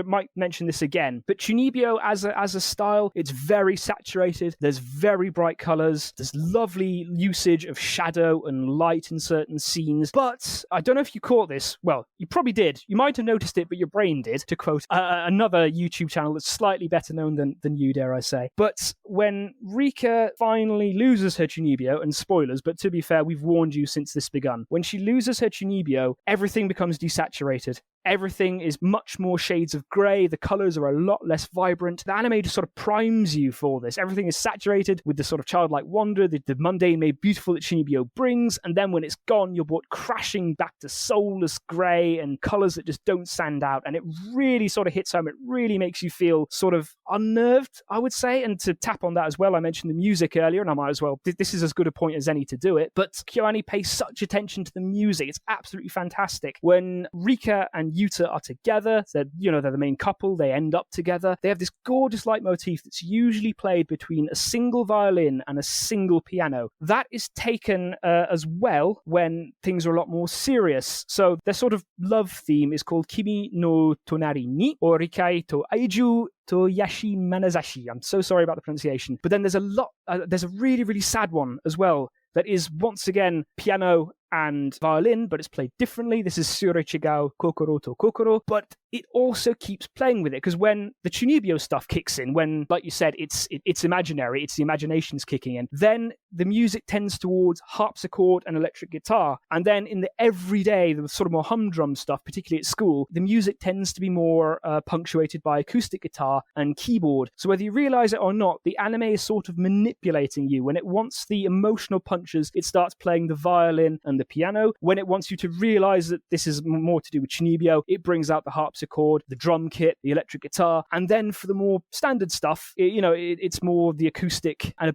might mention this again, but Chunibyo as a style, it's very saturated. There's very bright colors. There's lovely usage of shadow and light in certain scenes. But I don't know if you caught this. Well, you probably did. You might have noticed it, but your brain did. To quote another YouTube channel that's slightly better known than you, dare I say. But when Rika finally loses her Chunibyo, and spoilers, but to be fair, we've warned you since this begun. When she loses her Chunibyo, everything becomes desaturated. Everything is much more shades of grey. The colours are a lot less vibrant. The anime just sort of primes you for this. Everything is saturated with the sort of childlike wonder, the mundane made beautiful that Chunibyo brings, and then when it's gone, you're brought crashing back to soulless grey and colours that just don't stand out, and it really sort of hits home. It really makes you feel sort of unnerved, I would say. And to tap on that as well, I mentioned the music earlier, and I might as well, this is as good a point as any to do it, but KyoAni pays such attention to the music. It's absolutely fantastic. When Rika and Yuta are together, they're the main couple, they end up together, they have this gorgeous leitmotif that's usually played between a single violin and a single piano. That is taken as well when things are a lot more serious. So their sort of love theme is called Kimi no Tonari ni, or Rikai to Aiju to Yashi Manazashi. I'm so sorry about the pronunciation. But then there's a really, really sad one as well that is once again piano and violin, but it's played differently. This is Surechigao Kokoro to Kokoro, but it also keeps playing with it, because when the Chunibyo stuff kicks in, when, like you said, it's imaginary, it's the imagination's kicking in, then the music tends towards harpsichord and electric guitar. And then in the everyday, the sort of more humdrum stuff, particularly at school, the music tends to be more punctuated by acoustic guitar and keyboard. So whether you realize it or not, the anime is sort of manipulating you. When it wants the emotional punches, it starts playing the violin and the piano. When it wants you to realize that this is more to do with Chunibyo, it brings out the harpsichord, the drum kit, the electric guitar, and then for the more standard stuff, it's more the acoustic and a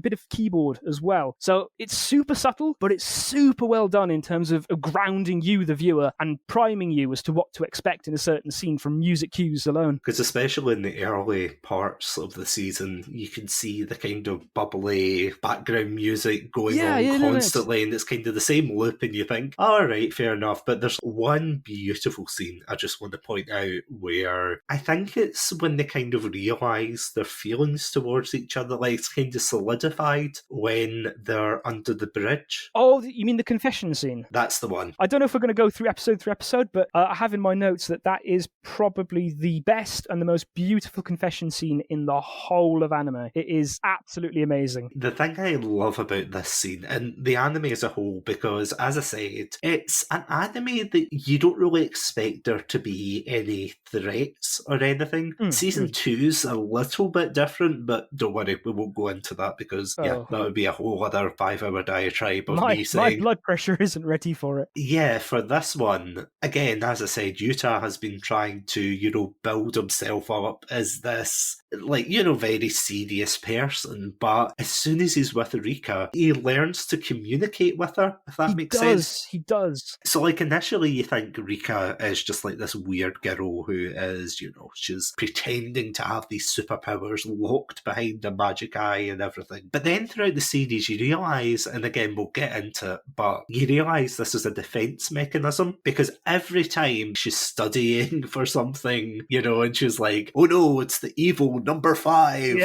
bit of keyboard as well. So it's super subtle, but it's super well done in terms of grounding you, the viewer, and priming you as to what to expect in a certain scene from music cues alone. Because especially in the early parts of the season, you can see the kind of bubbly background music going on constantly, and it's kind of the same loop, and you think, all right, fair enough. But there's one beautiful scene I just want to point out where I think it's when they kind of realise their feelings towards each other, like it's kind of solidified when they're under the bridge. Oh, you mean the confession scene? That's the one. I don't know if we're going to go through episode, but I have in my notes that is probably the best and the most beautiful confession scene in the whole of anime. It is absolutely amazing. The thing I love about this scene, and the anime as a whole, because as I said, it's an anime that you don't really expect there to be any threats or anything. Season 2's a little bit different, but don't worry, we won't go into that because that would be a whole other 5-hour diatribe of me saying... My blood pressure isn't ready for it. Yeah, for this one, again, as I said, Yuta has been trying to, build himself up as this, very serious person, but as soon as he's with Rika, he learns to communicate with her, if that makes sense. He does. So, initially you think Rika is just this weird girl who is, she's pretending to have these superpowers locked behind a magic eye and everything. But then throughout the series, you realise, and again, we'll get into it, but you realise this is a defence mechanism, because every time she's studying for something, and she's like, oh no, it's the evil number 5,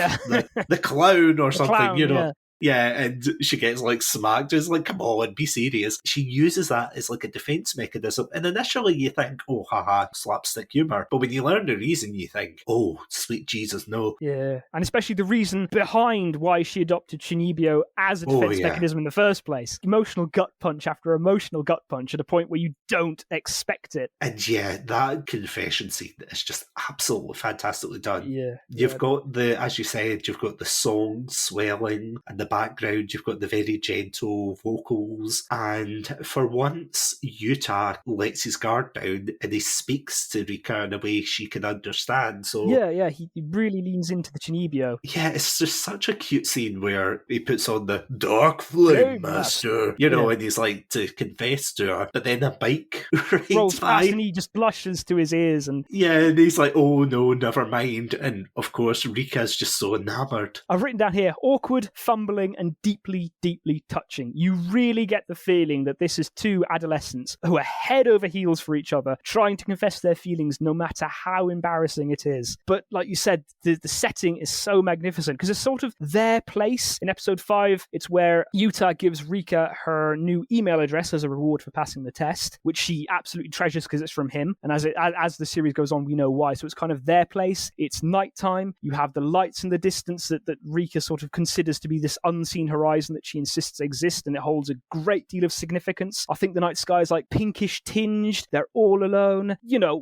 the clown or something, Yeah, and she gets smacked. It's come on, be serious. She uses that as a defense mechanism. And initially you think, oh, haha, slapstick humor. But when you learn the reason, you think, oh, sweet Jesus, no. Yeah, and especially the reason behind why she adopted Chunibyo as a defense mechanism in the first place. Emotional gut punch after emotional gut punch at a point where you don't expect it. And that confession scene is just absolutely fantastically done. Yeah. You've got as you said, you've got the song swelling and the background, you've got the very gentle vocals, and for once, Yuta lets his guard down and he speaks to Rika in a way she can understand. So Yeah, he really leans into the Chunibyo. yeah, it's just such a cute scene where he puts on the Dark Flame Master, and he's like to confess to her, but then a bike rolls by. past and he just blushes to his ears, and and he's like, oh no, never mind. And of course, Rika's just so enamored. I've written down here, awkward, fumbling, and deeply, deeply touching. You really get the feeling that this is two adolescents who are head over heels for each other, trying to confess their feelings no matter how embarrassing it is. But like you said, the setting is so magnificent because it's sort of their place. In episode 5, it's where Yuta gives Rika her new email address as a reward for passing the test, which she absolutely treasures because it's from him. And as the series goes on, we know why. So it's kind of their place. It's nighttime. You have the lights in the distance that Rika sort of considers to be this unseen horizon that she insists exists, and it holds a great deal of significance. I think the night sky is like pinkish tinged. They're all alone.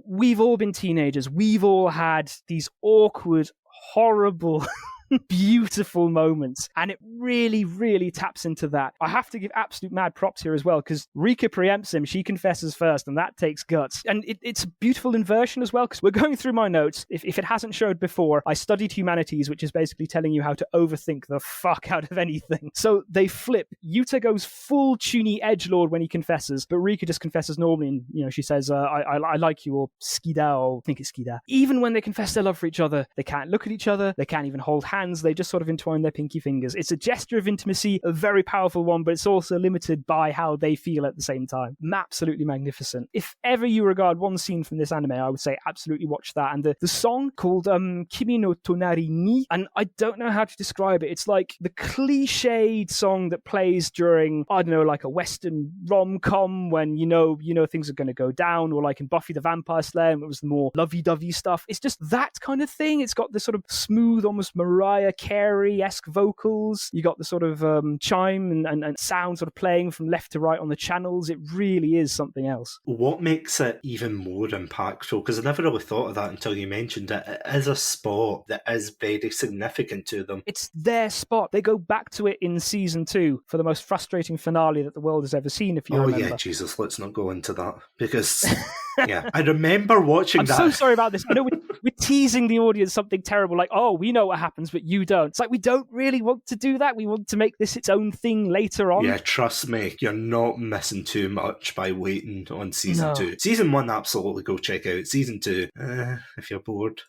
We've all been teenagers. We've all had these awkward, horrible beautiful moments, and it really, really taps into that. I have to give absolute mad props here as well, because Rika preempts him. She confesses first, and that takes guts. And it's a beautiful inversion as well, because we're going through my notes. If it hasn't showed before, I studied humanities, which is basically telling you how to overthink the fuck out of anything. So they flip. Yuta goes full Chuni edgelord when he confesses, but Rika just confesses normally, and she says, I like you, or skida, or I think it's skida. Even when they confess their love for each other, they can't look at each other, they can't even hold hands. They just sort of entwine their pinky fingers. It's a gesture of intimacy, a very powerful one, but it's also limited by how they feel at the same time. Absolutely magnificent. If ever you regard one scene from this anime, I would say absolutely watch that. And the song called Kimi no Tonari ni, and I don't know how to describe it. It's like the cliched song that plays during, I don't know, like a Western rom-com when you know things are going to go down, or like in Buffy the Vampire Slayer, it was the more lovey-dovey stuff. It's just that kind of thing. It's got this sort of smooth, almost Mariah Carey-esque vocals. You got the sort of chime and sound sort of playing from left to right on the channels. It really is something else. What makes it even more impactful, because I never really thought of that until you mentioned it, it is a spot that is very significant to them. It's their spot. They go back to it in season 2 for the most frustrating finale that the world has ever seen, if you remember. Oh yeah, Jesus, let's not go into that, because yeah, I remember watching that. I'm so sorry about this. I know we're teasing the audience something terrible, like, oh, we know what happens, but you don't. It's like, we don't really want to do that. We want to make this its own thing later on. Yeah, trust me, you're not missing too much by waiting on season 2. Season 1, absolutely go check out. Season 2, if you're bored.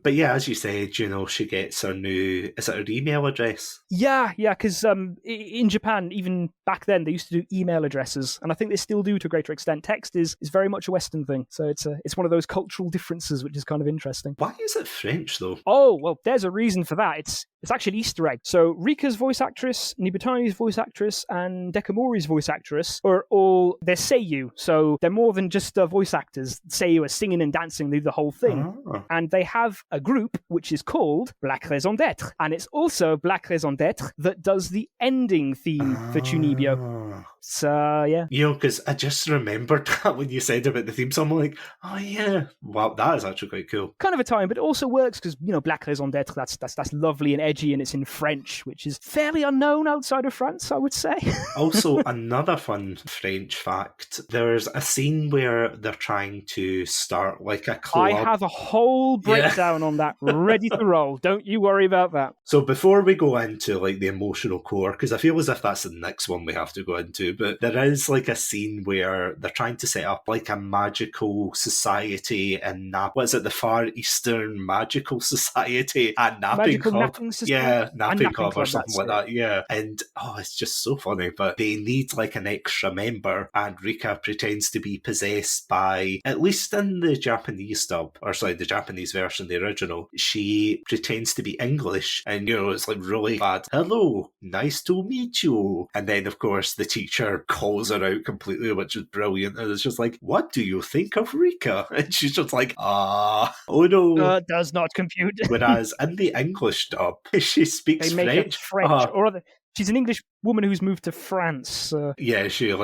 But yeah, as you said, she gets her new, is it her email address? Yeah, because in Japan, even back then, they used to do email addresses, and I think they still do to a greater extent. Text is very much a Western thing, so it's one of those cultural differences, which is kind of interesting. Why is it French, though? Oh, well, there's a reason for that. It's actually Easter egg. So Rika's voice actress, Nibutani's voice actress, and Dekamori's voice actress are all, they're seiyuu, so they're more than just voice actors. Seiyuu are singing and dancing, they do the whole thing. Oh. And they have a group which is called Black Raison d'Être, and it's also Black Raison d'Être that does the ending theme for Chunibyo. So, yeah. Because I just remembered that when you said about the theme song, I'm like, oh yeah, wow, that is actually quite cool. Kind of a time, but it also works because, Black Raison d'Être, that's lovely and edgy, and it's in French, which is fairly unknown outside of France, I would say. Also, another fun French fact, there's a scene where they're trying to start like a club. I have a whole breakdown on that ready to roll. Don't you worry about that. So before we go into like the emotional core, because I feel as if that's the next one we have to go into, but there is like a scene where they're trying to set up like a magical society in the Far Eastern Magical Society at Napping Club. Yeah, Napping Club or something like that, yeah. And it's just so funny, but they need like an extra member, and Rika pretends to be possessed by, at least in the Japanese dub, or sorry, the Japanese version, the original, she pretends to be English, and it's like really bad. Hello, nice to meet you. And then of course the teacher calls her out completely, which is brilliant, and it's just like, what do you think of Rika? And she's just like, oh no. Does not compute. Whereas in the English dub, she speaks they make French. it French, or She's an English woman who's moved to France. Yeah, she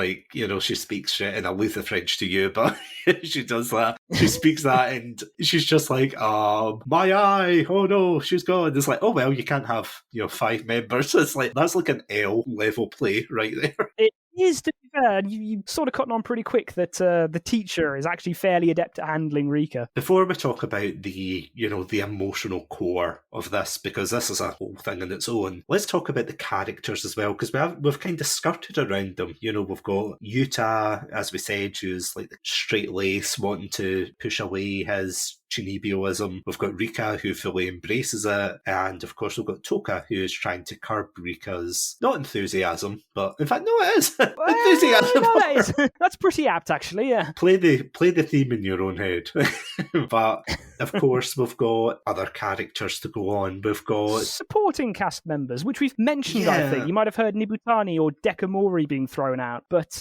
she speaks shit in a Luther French to you, but she does that. She speaks that and she's just like, my eye, oh no, she's gone. It's like, oh well, you can't have 5 members. It's like, that's like an L level play right there. It is, to be fair, and you sort of cotton on pretty quick that the teacher is actually fairly adept at handling Rika. Before we talk about the emotional core of this, because this is a whole thing in its own, let's talk about the characters as well, because we've kind of skirted around them. We've got Yuta, as we said, who's like the straight-laced, wanting to push away his Chunibyoism. We've got Rika, who fully embraces it, and of course we've got Toka, who is trying to curb Rika's, not enthusiasm, but in fact, no, it is enthusiasm. No, that's pretty apt, actually. Yeah. Play the theme in your own head. But of course, we've got other characters to go on. We've got supporting cast members, which we've mentioned. I think you might have heard Nibutani or Dekamori being thrown out, but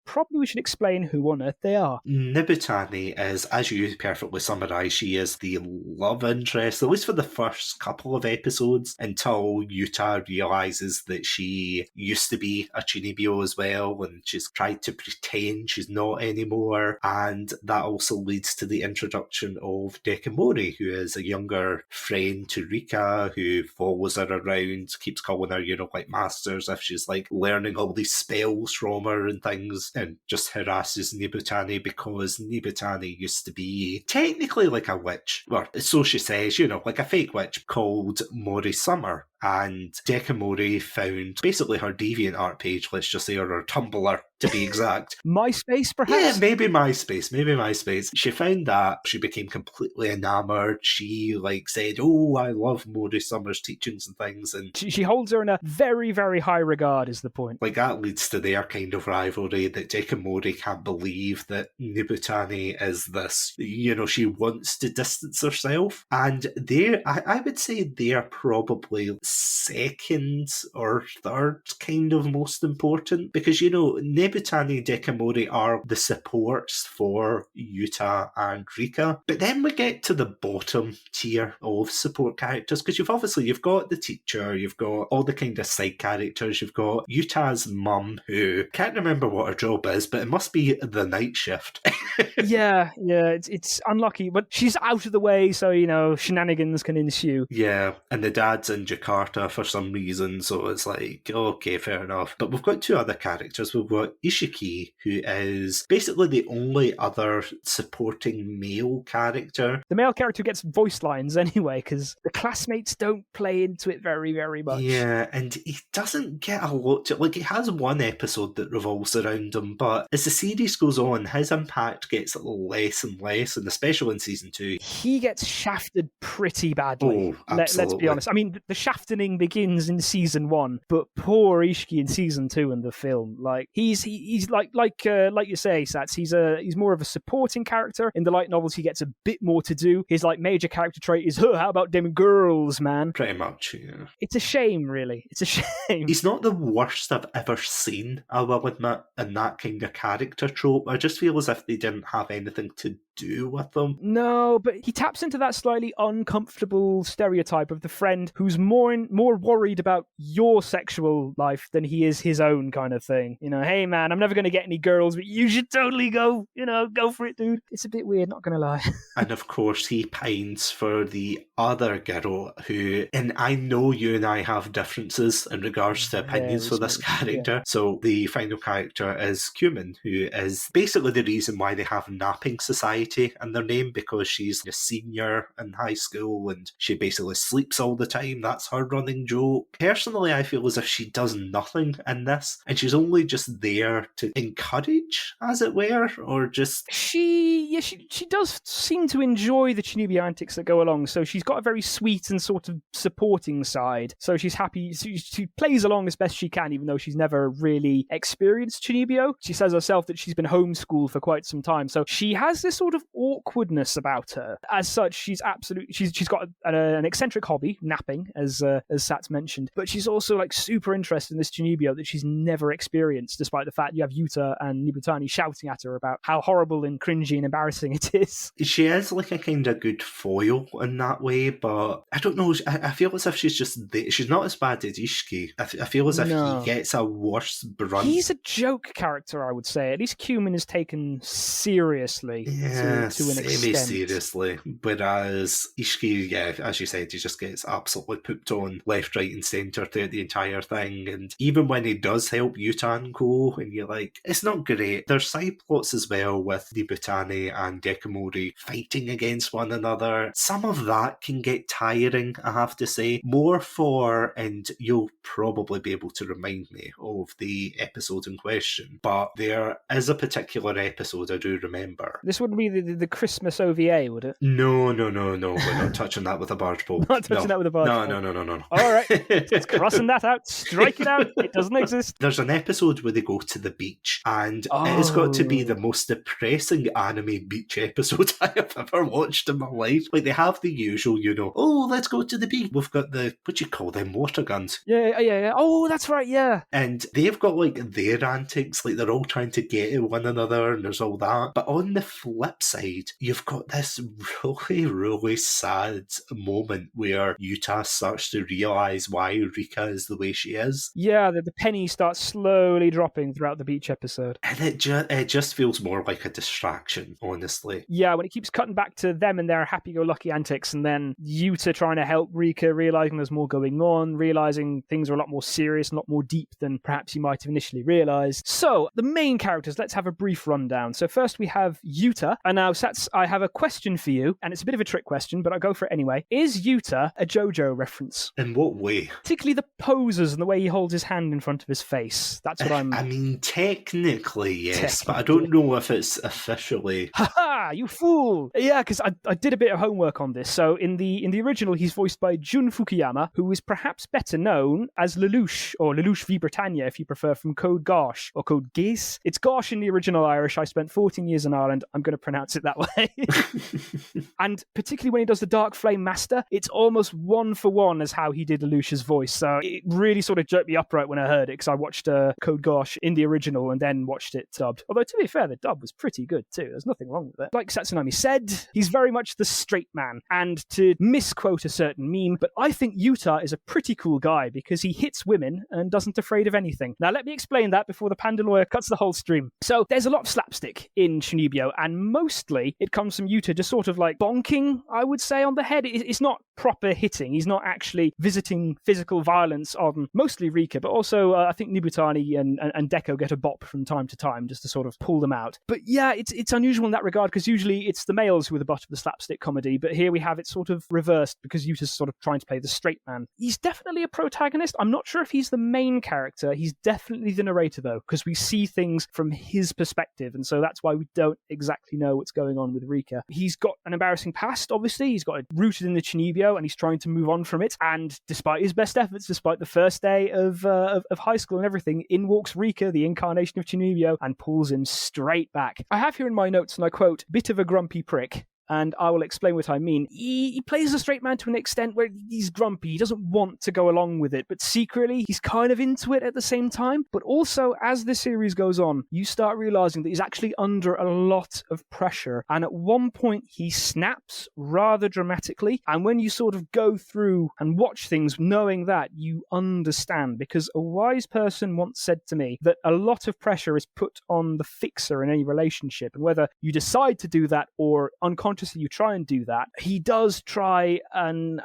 probably we should explain who on earth they are. Nibutani is, as you perfectly summarise, she is the love interest, at least for the first couple of episodes, until Yuta realises that she used to be a Chunibyo as well, and she's tried to pretend she's not anymore, and that also leads to the introduction of Dekamori, who is a younger friend to Rika, who follows her around, keeps calling her, like masters, if she's like learning all these spells from her and things, and just harasses Nibutani because Nibutani used to be technically like a witch, or so she says, like a fake witch called Mori Summer. And Dekamori found basically her DeviantArt page, let's just say, or her Tumblr to be exact. MySpace, perhaps? Yeah, maybe MySpace. She found that, she became completely enamoured. She said, oh, I love Mori Summer's teachings and things. And she holds her in a very, very high regard, is the point. That leads to their kind of rivalry, that Dekamori can't believe that Nibutani is this, she wants to distance herself. And I would say they're probably second or third kind of most important, because Nibutani and Dekamori are the supports for Yuta and Rika, but then we get to the bottom tier of support characters, because you've got the teacher, you've got all the kind of side characters, you've got Yuta's mum, who can't remember what her job is, but it must be the night shift. yeah, it's unlucky, but she's out of the way, so shenanigans can ensue. Yeah, and the dad's in Jakarta for some reason, so it's like, okay, fair enough. But we've got 2 other characters. We've got Ishiki, who is basically the only other supporting male character. The male character gets voice lines anyway, because the classmates don't play into it very, very much. Yeah, and he doesn't get a lot to... he has one episode that revolves around him, but as the series goes on, his impact gets less and less, and especially in season 2. He gets shafted pretty badly. Oh, absolutely. Let's be honest. I mean, the shafting begins in season 1, but poor Ishiki in season 2 in the film. He's like you say, Sats. He's more of a supporting character. In the light novels, he gets a bit more to do. His major character trait is, how about them girls, man? Pretty much, yeah. It's a shame, really. It's a shame. He's not the worst I've ever seen, I will admit, in that kind of character trope. I just feel as if they didn't have anything to do with them. No, but he taps into that slightly uncomfortable stereotype of the friend who's more worried about your sexual life than he is his own, kind of thing. Hey man, I'm never going to get any girls, but you should totally go for it, dude. It's a bit weird, not going to lie. And of course he pines for the other girl who, and I know you and I have differences in regards to opinions for this character. Yeah. So the final character is Cumin, who is basically the reason why they have Napping Society in their name, because she's a senior in high school and she basically sleeps all the time. That's her running joke. Personally, I feel as if she does nothing in this, and she's only just there to encourage, as it were, or just... She does seem to enjoy the Chunibyo antics that go along, so she's got a very sweet and sort of supporting side. So she's happy, she plays along as best she can, even though she's never really experienced Chunibyo. She says herself that she's been homeschooled for quite some time, so she has this sort sort of awkwardness about her. As such, she's got an eccentric hobby, napping, as Sats mentioned, but she's also like super interested in this Chunibyo that she's never experienced, despite the fact you have Yuta and Nibutani shouting at her about how horrible and cringy and embarrassing it is. She is like a kind of good foil in that way, but I don't know, I feel as if she's not as bad as Ishiki. I feel as if he gets a worse brunt. He's a joke character, I would say. At least Cumin is taken seriously to an extent. Semi-seriously. Whereas Ishiki, yeah, as you said, he just gets absolutely pooped on left, right and centre throughout the entire thing. And even when he does help Yuta and Ko, and you're like, it's not great. There's side plots as well with Nibutani and Dekamori fighting against one another. Some of that can get tiring, I have to say. More for, and you'll probably be able to remind me of the episode in question, but there is a particular episode I do remember. This would be the Christmas OVA, would it? No. We're not touching that with a barge pole. Not touching that with a barge pole. No. All right. It's crossing that out. Strike it out. It doesn't exist. There's an episode where they go to the beach, and it has got to be the most depressing anime beach episode I have ever watched in my life. Like, they have the usual, let's go to the beach. We've got what do you call them, water guns. Yeah. Oh, that's right, yeah. And they've got, like, their antics, like, they're all trying to get at one another, and there's all that. But on the flip side, you've got this really, really sad moment where Yuta starts to realise why Rika is the way she is. Yeah, the penny starts slowly dropping throughout the beach episode. And it just feels more like a distraction, honestly. Yeah, when it keeps cutting back to them and their happy-go-lucky antics, and then Yuta trying to help Rika, realising there's more going on, realising things are a lot more serious, a lot more deep than perhaps you might have initially realised. So, the main characters, let's have a brief rundown. So first we have Yuta, and now Sats, I have a question for you, and it's a bit of a trick question, but I'll go for it anyway. Is Yuta a JoJo reference? In what way? Particularly the poses and the way he holds his hand in front of his face. That's what I'm... I mean, technically, yes, but I don't know if it's officially... Ha-ha, you fool! Yeah, because I did a bit of homework on this. So in the original, he's voiced by Jun Fukuyama, who is perhaps better known as Lelouch, or Lelouch v Britannia, if you prefer, from Code Gosh, or Code Geass. It's Gosh in the original Irish. I spent 14 years in Ireland. I'm going to pronounce it that way. And particularly when he does the Dark Flame Master, it's almost one for one as how he did Lelouch's voice. So it really sort of jerked me upright when I heard it, because I watched Code Gosh in the original and then watched it dubbed. Although, to be fair, the dub was pretty good too. There's nothing wrong with it. Like Satsunami said, he's very much the straight man. And to misquote a certain meme, but I think Yuta is a pretty cool guy because he hits women and doesn't afraid of anything. Now, let me explain that before the Panda Lawyer cuts the whole stream. So there's a lot of slapstick in Chunibyo, and mostly it comes from Yuta just sort of like bonking, I would say, on the head. It's not proper hitting. He's not actually visiting physical violence on mostly Rika, but also I think Nibutani and Deko get a bop from time to time just to sort of pull them out. But yeah, it's unusual in that regard because usually it's the males who are the butt of the slapstick comedy, but here we have it sort of reversed because Yuta's sort of trying to play the straight man. He's definitely a protagonist. I'm not sure if he's the main character. He's definitely the narrator though, because we see things from his perspective, and so that's why we don't exactly know what's going on with Rika. He's got an embarrassing past, obviously. He's got it rooted in the Chunibyo, and he's trying to move on from it. And despite his best efforts, despite the first day of high school and everything, in walks Rika, the incarnation of Chunibyo, and pulls him straight back. I have here in my notes, and I quote, "Bit of a grumpy prick." And I will explain what I mean. He plays a straight man to an extent where he's grumpy. He doesn't want to go along with it, but secretly he's kind of into it at the same time. But also, as the series goes on, you start realizing that he's actually under a lot of pressure. And at one point, he snaps rather dramatically. And when you sort of go through and watch things knowing that, you understand. Because a wise person once said to me that a lot of pressure is put on the fixer in any relationship. And whether you decide to do that or unconsciously you try and do that, he does try and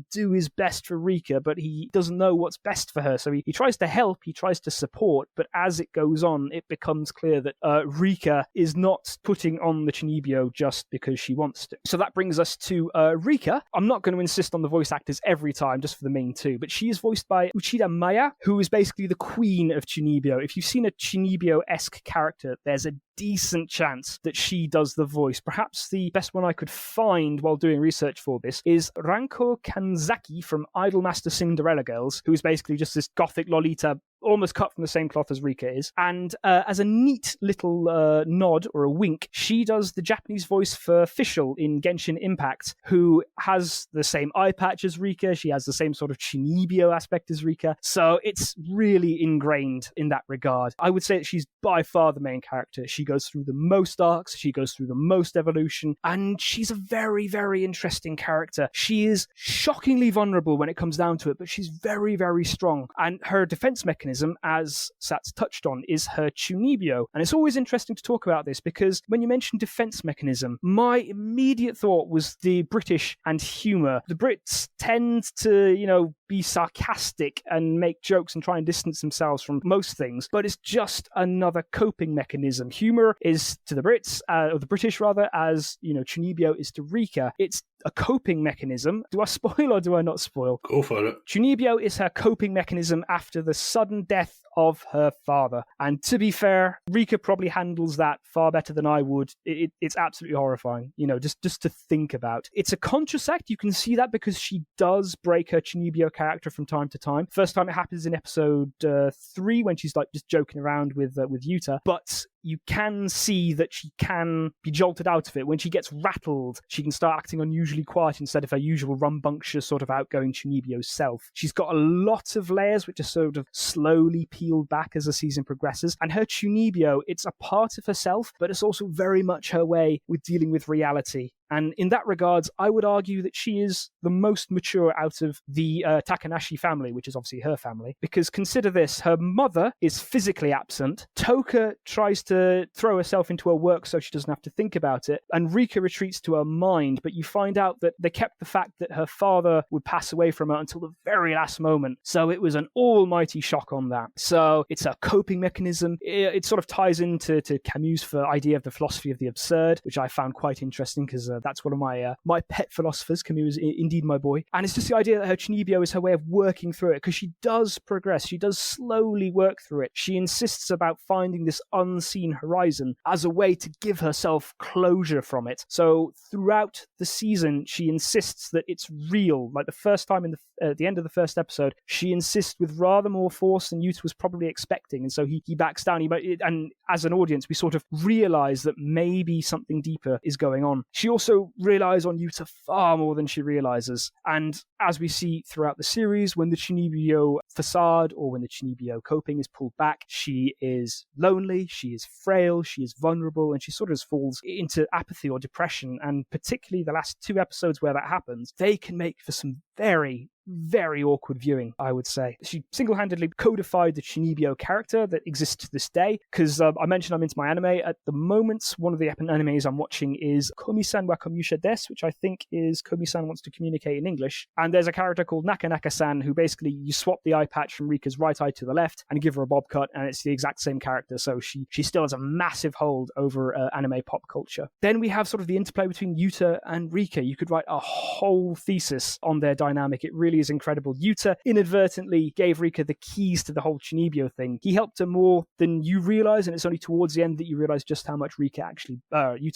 do his best for Rika, but he doesn't know what's best for her. So he tries to help, he tries to support, but as it goes on, it becomes clear that Rika is not putting on the Chunibyo just because she wants to. So that brings us to Rika. I'm not going to insist on the voice actors every time, just for the main two, but she is voiced by Uchida Maya, who is basically the queen of Chunibyo. If you've seen a Chunibyo-esque character, there's a decent chance that she does the voice. Perhaps the best one I could find while doing research for this is Ranko Kanzaki from Idolmaster Cinderella Girls, who is basically just this gothic Lolita almost cut from the same cloth as Rika is. And as a neat little nod or a wink, she does the Japanese voice for Fischl in Genshin Impact, who has the same eye patch as Rika. She has the same sort of Chunibyo aspect as Rika. So it's really ingrained in that regard. I would say that she's by far the main character. She goes through the most arcs, she goes through the most evolution, and she's a very, very interesting character. She is shockingly vulnerable when it comes down to it, but she's very, very strong. And her defense mechanism, as Sats touched on, is her Chunibyo. And it's always interesting to talk about this because when you mention defense mechanism, my immediate thought was the British and humor. The Brits tend to, be sarcastic and make jokes and try and distance themselves from most things, but it's just another coping mechanism. Humor is to the Brits, or the British rather, as, Chunibyo is to Rika. It's a coping mechanism. Do I spoil or do I not spoil? Go for it. Chunibyo is her coping mechanism after the sudden death of her father. And to be fair, Rika probably handles that far better than I would. It's absolutely horrifying, just to think about. It's a conscious act. You can see that because she does break her Chunibyo character from time to time. First time it happens in episode 3 when she's like just joking around with Yuta. But you can see that she can be jolted out of it. When she gets rattled, she can start acting unusually quiet instead of her usual rambunctious sort of outgoing Chunibyo self. She's got a lot of layers which are sort of slowly peeled back as the season progresses. And her Chunibyo, it's a part of herself, but it's also very much her way with dealing with reality. And in that regards, I would argue that she is the most mature out of the Takanashi family, which is obviously her family. Because consider this, her mother is physically absent. Toka tries to throw herself into her work so she doesn't have to think about it. And Rika retreats to her mind. But you find out that they kept the fact that her father would pass away from her until the very last moment. So it was an almighty shock on that. So it's a coping mechanism. It sort of ties into Camus' idea of the philosophy of the absurd, which I found quite interesting because that's one of my pet philosophers. Camus is indeed my boy. And it's just the idea that her Chunibyo is her way of working through it, because she does progress. She does slowly work through it. She insists about finding this unseen horizon as a way to give herself closure from it. So throughout the season, she insists that it's real. Like the first time at the end of the first episode, she insists with rather more force than Yuta was probably expecting. And so he backs down. And as an audience, we sort of realize that maybe something deeper is going on. She also relies on Yuta far more than she realizes. And as we see throughout the series, when the Chunibyo facade or when the Chunibyo coping is pulled back, she is lonely, she is frail, she is vulnerable, and she sort of falls into apathy or depression. And particularly the last 2 episodes where that happens, they can make for some very, very awkward viewing, I would say. She single-handedly codified the Chunibyo character that exists to this day, because I mentioned I'm into my anime. At the moment, one of the animes I'm watching is Komi-san wa Komusha desu, which I think is Komi-san wants to communicate in English. And there's a character called Naka-Naka-san who basically you swap the eye patch from Rika's right eye to the left and give her a bob cut, and it's the exact same character. So she still has a massive hold over anime pop culture. Then we have sort of the interplay between Yuta and Rika. You could write a whole thesis on their dynamic. It really is incredible. Yuta inadvertently gave Rika the keys to the whole Chunibyo thing. He helped her more than you realize, and it's only towards the end that you realize just how much Yuta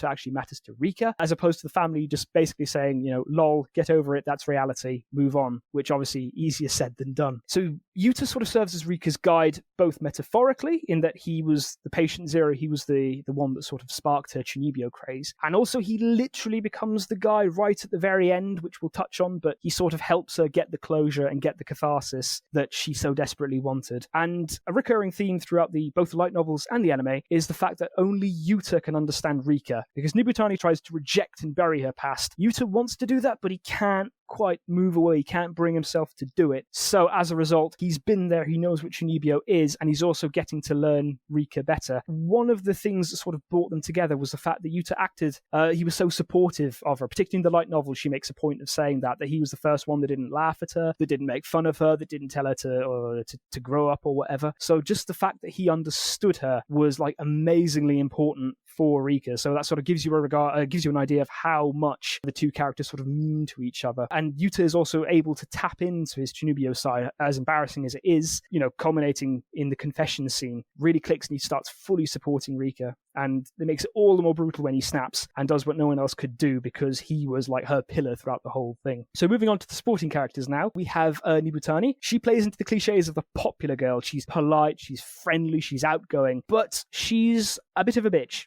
actually matters to Rika, as opposed to the family just basically saying, lol, get over it, that's reality, move on, which obviously easier said than done. So Yuta sort of serves as Rika's guide, both metaphorically, in that he was the patient zero, he was the one that sort of sparked her Chunibyo craze, and also he literally becomes the guy right at the very end, which we'll touch on, but he sort of helps her get the closure and get the catharsis that she so desperately wanted. And a recurring theme throughout both the light novels and the anime is the fact that only Yuta can understand Rika, because Nibutani tries to reject and bury her past. Yuta wants to do that, but he can't quite move away. He can't bring himself to do it. So as a result, he's been there, he knows what Chunibyo is, and he's also getting to learn Rika better. One of the things that sort of brought them together was the fact that Yuta he was so supportive of her, particularly in the light novel. She makes a point of saying that he was the first one that didn't laugh at her, that didn't make fun of her, that didn't tell her to grow up or whatever. So just the fact that he understood her was like amazingly important for Rika. So that sort of gives you an idea of how much the two characters sort of mean to each other. And Yuta is also able to tap into his Chunibyo side, as embarrassing as it is, culminating in the confession scene, really clicks and he starts fully supporting Rika. and it makes it all the more brutal when he snaps and does what no one else could do because he was like her pillar throughout the whole thing. So moving on to the sporting characters now, we have Nibutani. She plays into the cliches of the popular girl. She's polite, she's friendly, she's outgoing, but she's a bit of a bitch.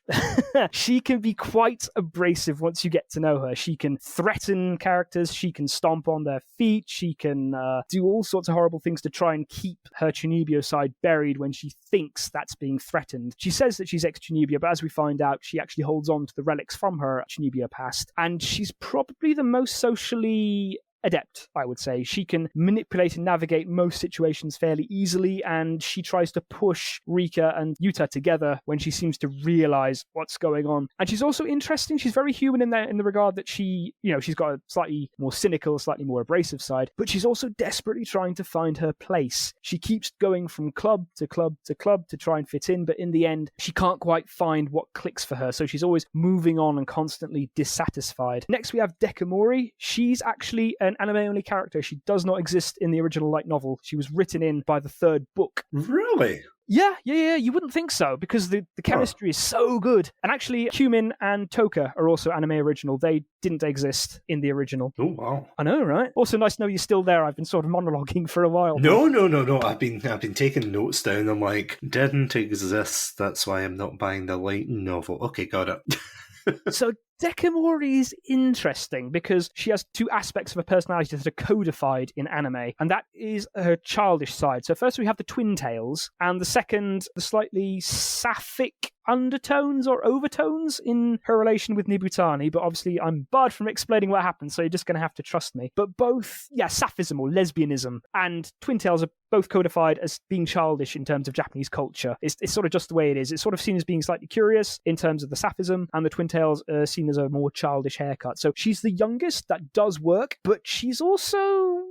She can be quite abrasive once you get to know her. She can threaten characters, she can stomp on their feet, she can do all sorts of horrible things to try and keep her Chunibyo side buried when she thinks that's being threatened. She says that she's ex-Chunibyo, but as we find out, she actually holds on to the relics from her Chunibyo past, and she's probably the most socially adept, I would say. She can manipulate and navigate most situations fairly easily, and she tries to push Rika and Yuta together when she seems to realize what's going on. And she's also interesting. She's very human in the regard that she's got a slightly more cynical, slightly more abrasive side, but she's also desperately trying to find her place. She keeps going from club to club to club to try and fit in, but in the end, she can't quite find what clicks for her, so she's always moving on and constantly dissatisfied. Next, we have Dekamori. She's actually an anime-only character. She does not exist in the original light novel. She was written in by the third book. Really? Yeah. You wouldn't think so, because the chemistry is so good. And actually, Cumin and Toka are also anime original. They didn't exist in the original. Oh, wow. I know, right? Also, nice to know you're still there. I've been sort of monologuing for a while. No. I've been taking notes down. I'm like, didn't exist. That's why I'm not buying the light novel. Okay, got it. So Dekamori is interesting because she has two aspects of her personality that are codified in anime, and that is her childish side. So first we have the twin tails, and the second, the slightly sapphic undertones or overtones in her relation with Nibutani, but obviously I'm barred from explaining what happened, so you're just going to have to trust me. But both, sapphism or lesbianism and twin tails are both codified as being childish in terms of Japanese culture. It's sort of just the way it is. It's sort of seen as being slightly curious in terms of the sapphism, and the twin tails are seen as a more childish haircut. So she's the youngest, that does work, but she's also...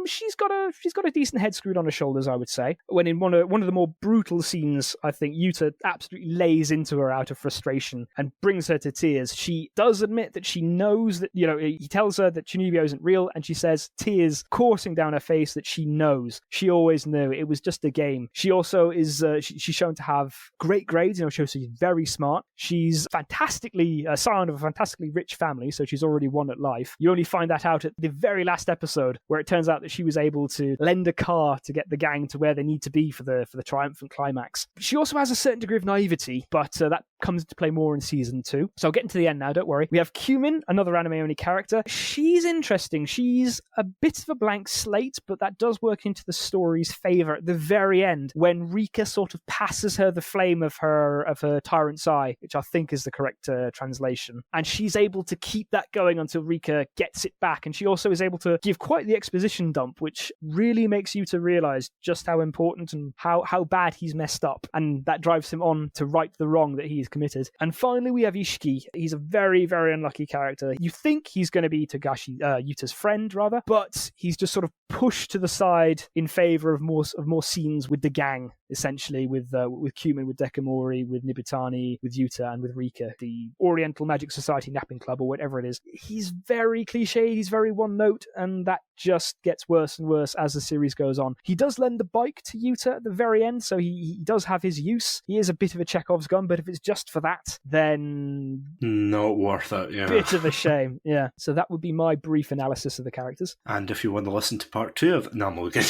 She's got a decent head screwed on her shoulders, I would say. When in one of the more brutal scenes, I think Yuta absolutely lays into her out of frustration and brings her to tears. She does admit that she knows that, he tells her that Chunibyo isn't real, and she says, tears coursing down her face, that she knows. She always knew. It was just a game. She also is, she's shown to have great grades. She's very smart. She's fantastically, scion of a fantastically rich family, so she's already won at life. You only find that out at the very last episode, where it turns out that she was able to lend a car to get the gang to where they need to be for the triumphant climax. She also has a certain degree of naivety, but that comes into play more in season 2. So I'll get into the end now, don't worry. We have Cumin, another anime-only character. She's interesting. She's a bit of a blank slate, but that does work into the story's favour at the very end, when Rika sort of passes her the flame of her tyrant's eye, which I think is the correct translation. And she's able to keep that going until Rika gets it back, and she also is able to give quite the exposition dump, which really makes you to realise just how important and how bad he's messed up, and that drives him on to right the wrong that he's committed. And finally we have Ishiki. He's a very, very unlucky character. You think he's going to be Yuta's friend, rather, but he's just sort of pushed to the side in favour of more scenes with the gang, essentially, with Cumin, with Dekamori, with Nibutani, with Yuta, and with Rika, the Oriental Magic Society napping club, or whatever it is. He's very cliched, he's very one note, and that just gets worse and worse as the series goes on. He does lend the bike to Yuta at the very end, so he does have his use. He is a bit of a Chekhov's gun, but if it's just for that, then... not worth it, yeah. Bit of a shame, yeah. So that would be my brief analysis of the characters. And if you want to listen to part 2 of it, no, I'm all good.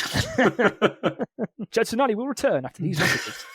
Chatsunami will return after these messages.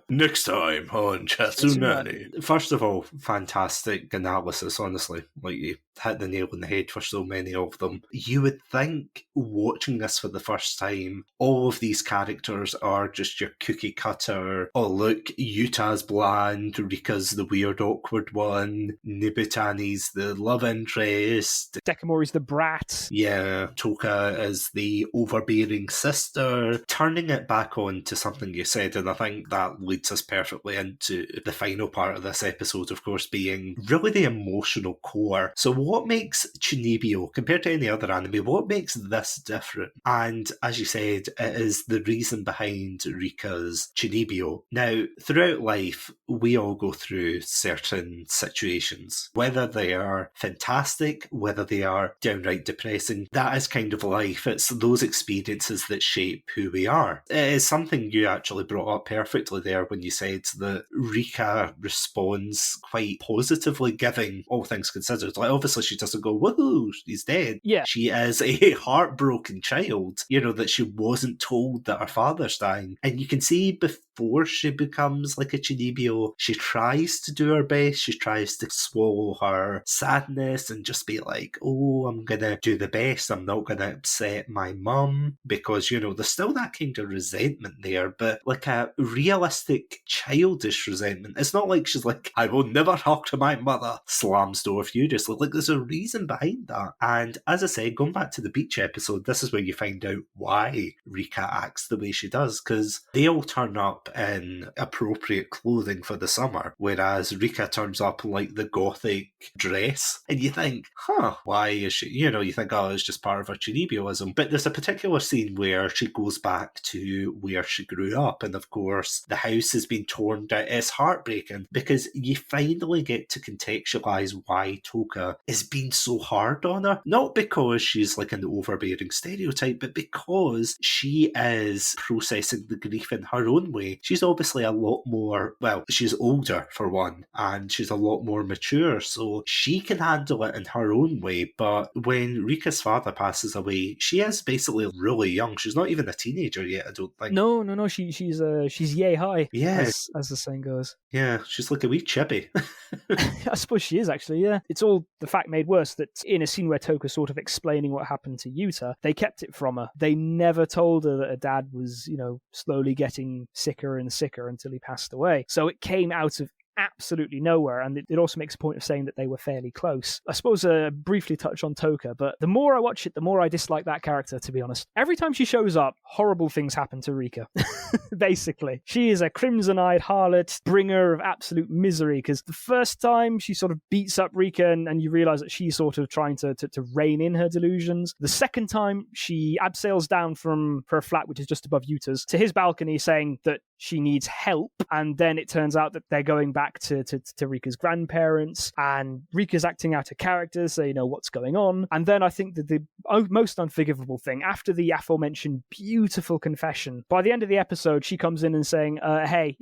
Next time on Chatsunami. First of all, fantastic analysis, honestly. Like, you hit the nail on the head for so many of them. You would think, watching this for the first time, all of these characters are just your cookie cutter. Oh, look, Yuta's bland, Rika's the weird, awkward one, Nibutani's the love interest, Dekamori's the brat. Yeah, Toka is the overbearing sister. Turning it back on to something you said, and I think that leads us perfectly into the final part of this episode, of course, being really the emotional core. So what makes Chunibyo, compared to any other anime, what makes this different? And as you said, it is the reason behind Rika's Chunibyo. Now, throughout life, we all all go through certain situations, whether they are fantastic, whether they are downright depressing. That is kind of life. It's those experiences that shape who we are. It is something you actually brought up perfectly there when you said that Rika responds quite positively, giving all things considered. Like, obviously she doesn't go, woohoo, he's dead. Yeah. She is a heartbroken child, that she wasn't told that her father's dying. And you can see before she becomes like a Chunibyo, she tries to do her best. She tries to swallow her sadness and just be like, oh, I'm going to do the best. I'm not going to upset my mum, because, there's still that kind of resentment there, but like a realistic childish resentment. It's not like she's like, I will never talk to my mother, slams door furiously. Like, there's a reason behind that. And as I said, going back to the beach episode, this is where you find out why Rika acts the way she does, because they all turn up in appropriate clothing for the summer, whereas Rika turns up in like the gothic dress, and you think, why is she, you think, oh, it's just part of her Chunibyoism. But there's a particular scene where she goes back to where she grew up, and of course the house has been torn down. It's heartbreaking, because you finally get to contextualise why Toka is being so hard on her, not because she's like an overbearing stereotype, but because she is processing the grief in her own way. She's obviously a lot more, she's older for one, and she's a lot more mature, so she can handle it in her own way. But when Rika's father passes away, she is basically really young. She's not even a teenager yet, I don't think. No. She's yay high. Yeah, as the saying goes. Yeah, she's like a wee chippy. I suppose she is, actually, yeah. It's all the fact made worse that in a scene where Toka's sort of explaining what happened to Yuta, they kept it from her. They never told her that her dad was, slowly getting sicker and sicker until he passed away. So it came out of absolutely nowhere, and it also makes a point of saying that they were fairly close. I suppose briefly touch on Toka, but the more I watch it, the more I dislike that character, to be honest. Every time she shows up, horrible things happen to Rika. Basically, she is a crimson-eyed harlot, bringer of absolute misery, because the first time she sort of beats up Rika, and you realise that she's sort of trying to rein in her delusions. The second time, she abseils down from her flat, which is just above Yuta's, to his balcony, saying that she needs help, and then it turns out that they're going back to Rika's grandparents, and Rika's acting out a character, so you know what's going on. And then I think that the most unforgivable thing, after the aforementioned beautiful confession, by the end of the episode, she comes in and saying, hey,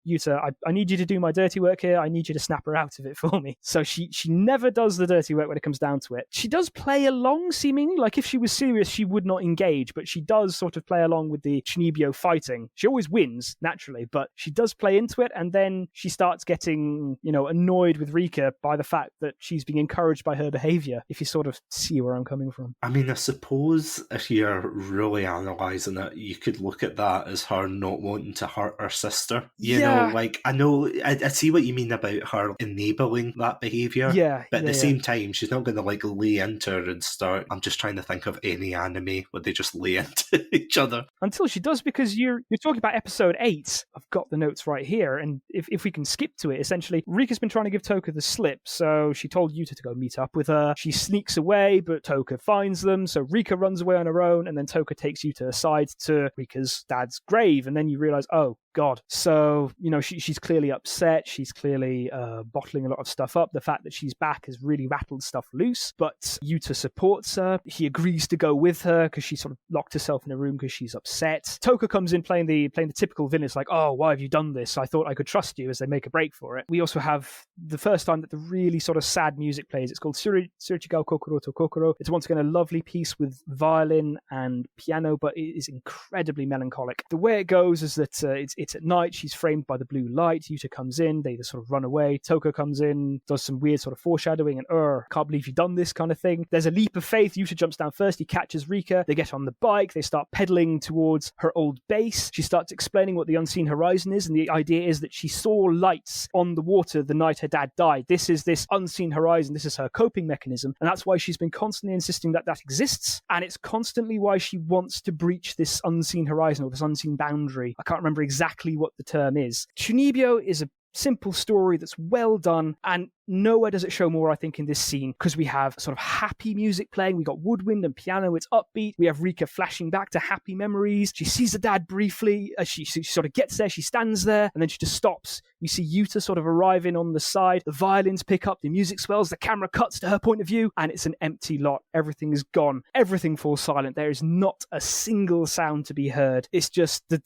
Yuta, I need you to do my dirty work here. I need you to snap her out of it for me. So she never does the dirty work when it comes down to it. She does play along, seemingly. Like, if she was serious, she would not engage, but she does sort of play along with the Chunibyo fighting. She always wins, naturally, but she does play into it, and then she starts getting, annoyed with Rika by the fact that she's being encouraged by her behaviour, if you sort of see where I'm coming from. I mean, I suppose if you're really analysing it, you could look at that as her not wanting to hurt her sister. I know, I see what you mean about her enabling that behaviour. Yeah. But at the same time, she's not going to lay into her and start. I'm just trying to think of any anime where they just lay into each other. Until she does, because you're talking about episode 8. I've got the notes right here, and if we can skip to it, essentially, Rika's been trying to give Toka the slip, so she told Yuta to go meet up with her. She sneaks away, but Toka finds them, so Rika runs away on her own, and then Toka takes Yuta aside to Rika's dad's grave, and then you realise, oh, God. So, she's clearly upset. She's clearly bottling a lot of stuff up. The fact that she's back has really rattled stuff loose, but Yuta supports her. He agrees to go with her because she sort of locked herself in a room because she's upset. Toka comes in playing the typical villain. It's like, oh, why have you done this? I thought I could trust you, as they make a break for it. We also have the first time that the really sort of sad music plays. It's called Surchigao Kokoro to Kokoro. It's once again a lovely piece with violin and piano, but it is incredibly melancholic. The way it goes is that it's at night. She's framed by the blue light. Yuta comes in. They just sort of run away. Toka comes in, does some weird sort of foreshadowing, and can't believe you've done this kind of thing. There's a leap of faith. Yuta jumps down first. He catches Rika. They get on the bike. They start pedaling towards her old base. She starts explaining what the unseen horizon is, and the idea is that she saw lights on the water the night her dad died. This is this unseen horizon. This is her coping mechanism, and that's why she's been constantly insisting that exists, and it's constantly why she wants to breach this unseen horizon or this unseen boundary. I can't remember exactly what the term is. Chunibyo is a simple story that's well done, and nowhere does it show more, I think, in this scene, because we have sort of happy music playing. We got woodwind and piano. It's upbeat. We have Rika flashing back to happy memories. She sees her dad briefly. She sort of gets there. She stands there, and then she just stops. You see Yuta sort of arriving on the side. The violins pick up. The music swells. The camera cuts to her point of view, and it's an empty lot. Everything is gone. Everything falls silent. There is not a single sound to be heard. It's just that,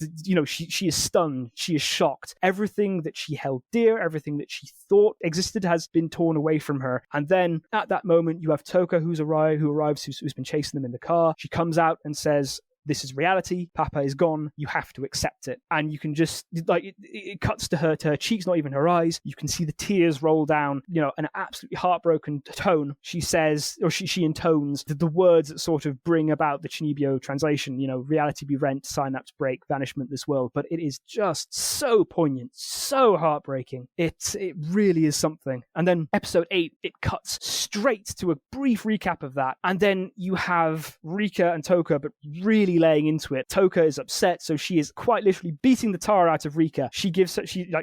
she is stunned. She is shocked. Everything that she held dear, everything that she thought existed, has been torn away from her. And then at that moment, you have Toka who arrives, who's been chasing them in the car. She comes out and says, "This is reality. Papa is gone. You have to accept it." And you can just, it cuts to her cheeks, not even her eyes. You can see the tears roll down, an absolutely heartbroken tone. She says, or she intones the words that sort of bring about the Chunibyo translation, reality be rent, synapse break, banishment this world. But it is just so poignant, so heartbreaking. It really is something. And then episode 8, it cuts straight to a brief recap of that. And then you have Rika and Toka, but really laying into it. Toka is upset, so she is quite literally beating the tar out of Rika. She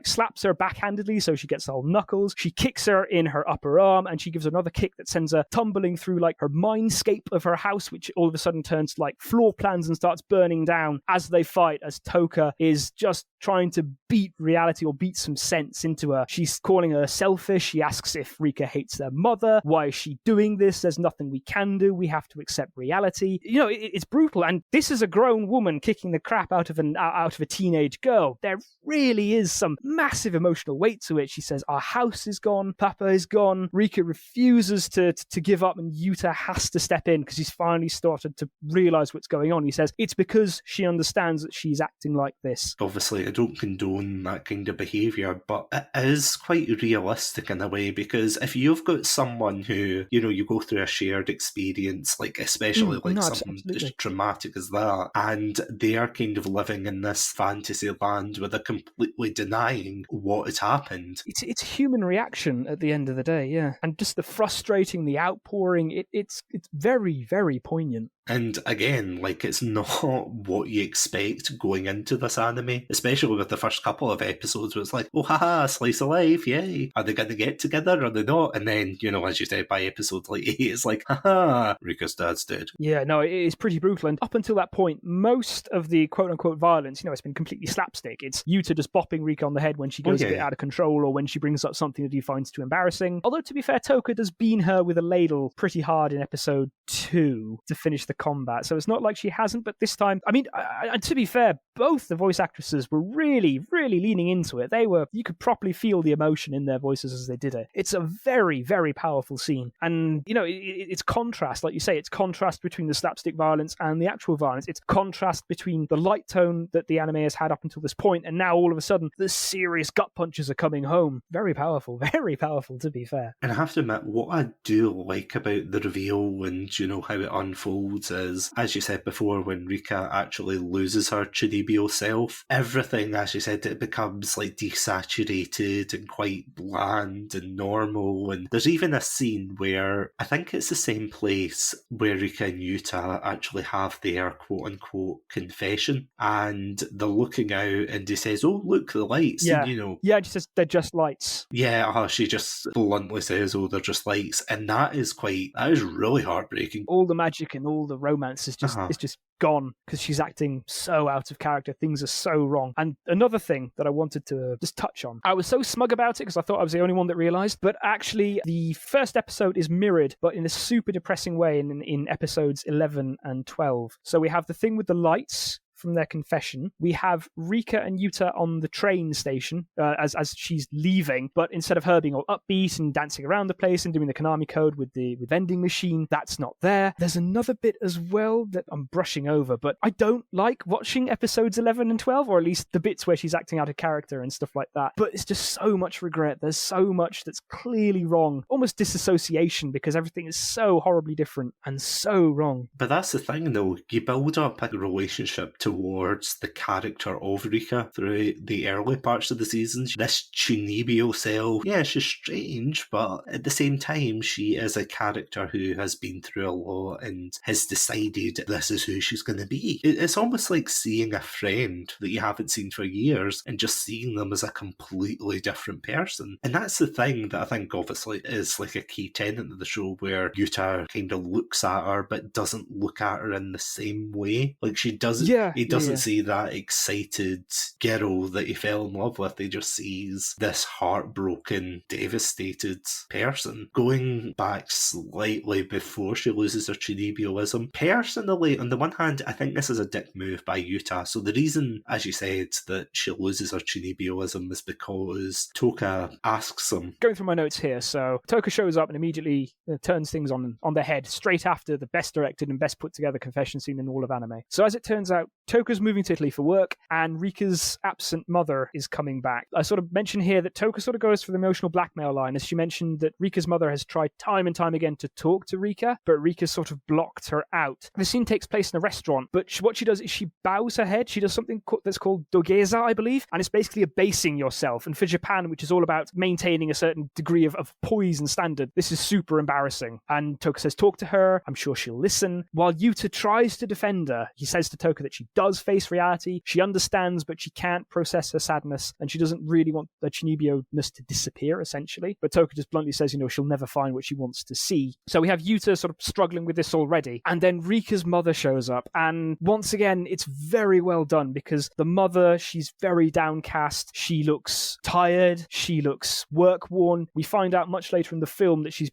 slaps her backhandedly, so she gets the whole knuckles. She kicks her in her upper arm, and she gives her another kick that sends her tumbling through her mindscape of her house, which all of a sudden turns to floor plans and starts burning down as they fight, as Toka is just trying to beat reality, or beat some sense into her. She's calling her selfish. She asks if Rika hates their mother. Why is she doing this? There's nothing we can do. We have to accept reality. It's brutal, and this is a grown woman kicking the crap out of a teenage girl. There really is some massive emotional weight to it. She says, "Our house is gone. Papa is gone." Rika refuses to give up, and Yuta has to step in because he's finally started to realize what's going on. He says it's because she understands that she's acting like this. Obviously, I don't condone that kind of behaviour, but it is quite realistic in a way, because if you've got someone who, you go through a shared experience, especially something as traumatic as that, and they are kind of living in this fantasy land where they're completely denying what has happened. It's human reaction at the end of the day, yeah. And just the frustrating, the outpouring, it's very, very poignant. And again, it's not what you expect going into this anime, especially with the first couple of episodes where it's oh haha, slice of life, yay. Are they going to get together? Are they not? And then, as you said, by episode 8, it's haha, Rika's dad's dead. Yeah, no, it is pretty brutal. And up until that point, most of the quote-unquote violence, it's been completely slapstick. It's Yuta just bopping Rika on the head when she goes a bit out of control, or when she brings up something that he finds too embarrassing. Although, to be fair, Toka does bean her with a ladle pretty hard in episode 2 to finish the combat. So it's not like she hasn't, but this time, and to be fair, both the voice actresses were really, really leaning into it. You could properly feel the emotion in their voices as they did it. It's a very, very powerful scene. And, it's contrast, like you say, it's contrast between the slapstick violence and the actual violence. It's contrast between the light tone that the anime has had up until this point, and now all of a sudden, the serious gut punches are coming home. Very powerful, to be fair. And I have to admit, what I do like about the reveal and, how it unfolds is, as you said before, when Rika actually loses her Chunibyo self, everything, as you said, it becomes desaturated and quite bland and normal. And there's even a scene where I think it's the same place where Rika and Yuta actually have their quote-unquote confession, and they're looking out and he says, "Oh, look, the lights." Yeah, and, yeah, she says they're just lights. Yeah, she just bluntly says, "Oh, they're just lights," and that is really heartbreaking. All the magic and all the romance is just gone because she's acting so out of character. Things are so wrong. And another thing that I wanted to just touch on, I was so smug about it because I thought I was the only one that realized, but actually the first episode is mirrored, but in a super depressing way in episodes 11 and 12. So we have the thing with the lights from their confession. We have Rika and Yuta on the train station as she's leaving, but instead of her being all upbeat and dancing around the place and doing the Konami code with the vending machine, that's not there. There's another bit as well that I'm brushing over, but I don't like watching episodes 11 and 12, or at least the bits where she's acting out of character and stuff like that. But it's just so much regret. There's so much that's clearly wrong, almost disassociation, because everything is so horribly different and so wrong. But that's the thing though, you build up a relationship to towards the character of Rika through the early parts of the season. This Chunibyo self, yeah, she's strange, but at the same time, she is a character who has been through a lot and has decided this is who she's going to be. It's almost like seeing a friend that you haven't seen for years and just seeing them as a completely different person. And that's the thing that I think obviously is like a key tenet of the show, where Yuta kind of looks at her but doesn't look at her in the same way. Like he doesn't see that excited girl that he fell in love with. He just sees this heartbroken, devastated person. Going back slightly before she loses her Chunibyoism, personally, on the one hand, I think this is a dick move by Yuta. So the reason, as you said, that she loses her Chunibyoism is because Toka asks him. Going through my notes here, so Toka shows up and immediately turns things on their head straight after the best directed and best put together confession scene in all of anime. So as it turns out, Toka's moving to Italy for work, and Rika's absent mother is coming back. I sort of mention here that Toka sort of goes for the emotional blackmail line, as she mentioned that Rika's mother has tried time and time again to talk to Rika, but Rika sort of blocked her out. The scene takes place in a restaurant, but what she does is she bows her head. She does something that's called dogeza, I believe, and it's basically abasing yourself. And for Japan, which is all about maintaining a certain degree of poise and standard, this is super embarrassing. And Toka says, talk to her, I'm sure she'll listen. While Yuta tries to defend her, he says to Toka that she does face reality, she understands, but she can't process her sadness, and she doesn't really want the Chunibyo-ness to disappear, essentially. But Toka just bluntly says, she'll never find what she wants to see. So we have Yuta sort of struggling with this already. And then Rika's mother shows up, and once again, it's very well done, because the mother, she's very downcast, she looks tired, she looks work-worn. We find out much later in the film that she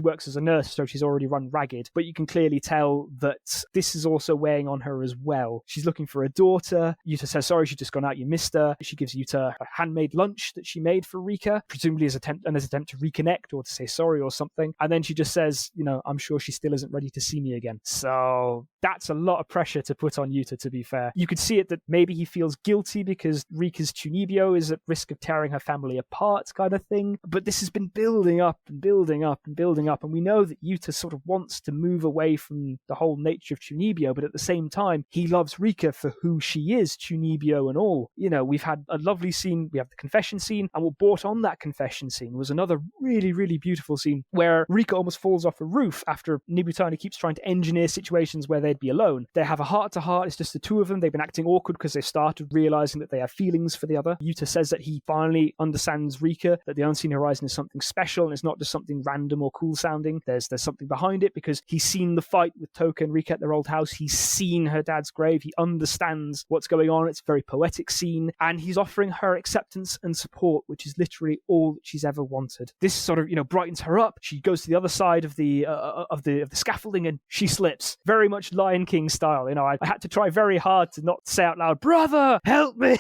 works as a nurse, so she's already run ragged, but you can clearly tell that this is also weighing on her as well. She's looking for a daughter. Yuta says, sorry, she's just gone out, you missed her. She gives Yuta a handmade lunch that she made for Rika, presumably as an attempt to reconnect or to say sorry or something. And then she just says, I'm sure she still isn't ready to see me again. So that's a lot of pressure to put on Yuta, to be fair. You could see it that maybe he feels guilty because Rika's Chunibyo is at risk of tearing her family apart, kind of thing. But this has been building up and building up and building up. And we know that Yuta sort of wants to move away from the whole nature of Chunibyo, but at the same time, he loves Rika for who she is, Chunibyo and all. We've had a lovely scene. We have the confession scene, and what brought on that confession scene was another really, really beautiful scene where Rika almost falls off a roof after Nibutani keeps trying to engineer situations where they'd be alone. They have a heart-to-heart. It's just the two of them. They've been acting awkward because they've started realizing that they have feelings for the other. Yuta says that he finally understands Rika, that the unseen horizon is something special and it's not just something random or cool sounding. There's something behind it, because he's seen the fight with Toka and Rika at their old house. He's seen her dad's grave. He understands what's going on. It's a very poetic scene, and he's offering her acceptance and support, which is literally all that she's ever wanted. This sort of, brightens her up. She goes to the other side of the scaffolding and she slips, very much Lion King style. I had to try very hard to not say out loud, "Brother, help me,"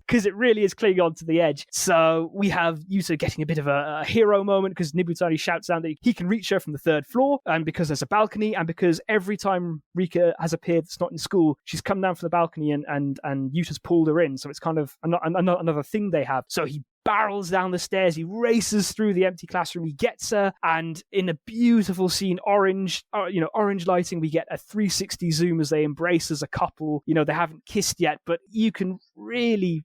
because it really is clinging on to the edge. So we have Yuta getting a bit of a hero moment, because Nibutani shouts out that he can reach her from the third floor, and because there's a balcony, and because every time Rika has appeared that's not in school, she's come down from the balcony and Yuta's pulled her in. So it's kind of another thing they have. So he barrels down the stairs, he races through the empty classroom, he gets her, and in a beautiful scene, orange lighting, we get a 360 zoom as they embrace as a couple. They haven't kissed yet, but you can really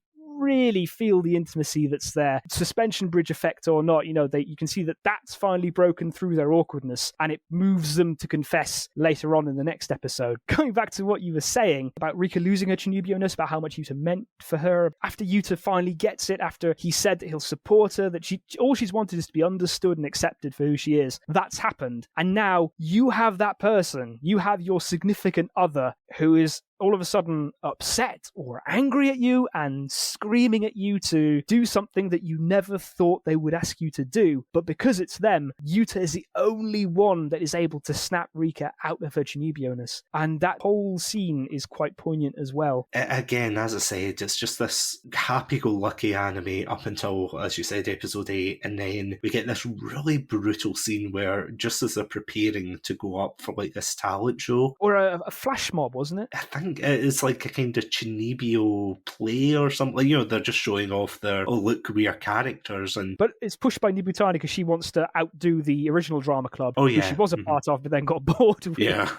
feel the intimacy that's there. Suspension bridge effect or not, you can see that that's finally broken through their awkwardness, and it moves them to confess later on in the next episode. Going back to what you were saying about Rika losing her Chunibyo-ness, about how much Yuta meant for her, after Yuta finally gets it, after he said that he'll support her, that all she's wanted is to be understood and accepted for who she is, that's happened. And now you have that person, you have your significant other who is all of a sudden upset or angry at you and screaming at you to do something that you never thought they would ask you to do. But because it's them, Yuta is the only one that is able to snap Rika out of her Chunibyo-ness. And that whole scene is quite poignant as well. Again, as I said, it's just this happy-go-lucky anime up until, as you said, episode 8, and then we get this really brutal scene where just as they're preparing to go up for like this talent show. Or a flash mob, wasn't it? I think think it's like a kind of Chunibyo play or something. You know, they're just showing off their, oh, look, we are characters. But it's pushed by Nibutani because she wants to outdo the original drama club, Oh, who yeah. she was a part of, but then got bored with. Yeah,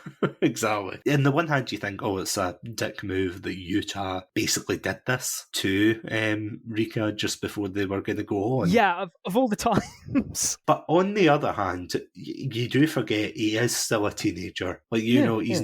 exactly. On the one hand, you think, oh, it's a dick move that Yuta basically did this to Rika just before they were going to go on. Yeah, of all the times. But on the other hand, you do forget he is still a teenager. Like, you know, he's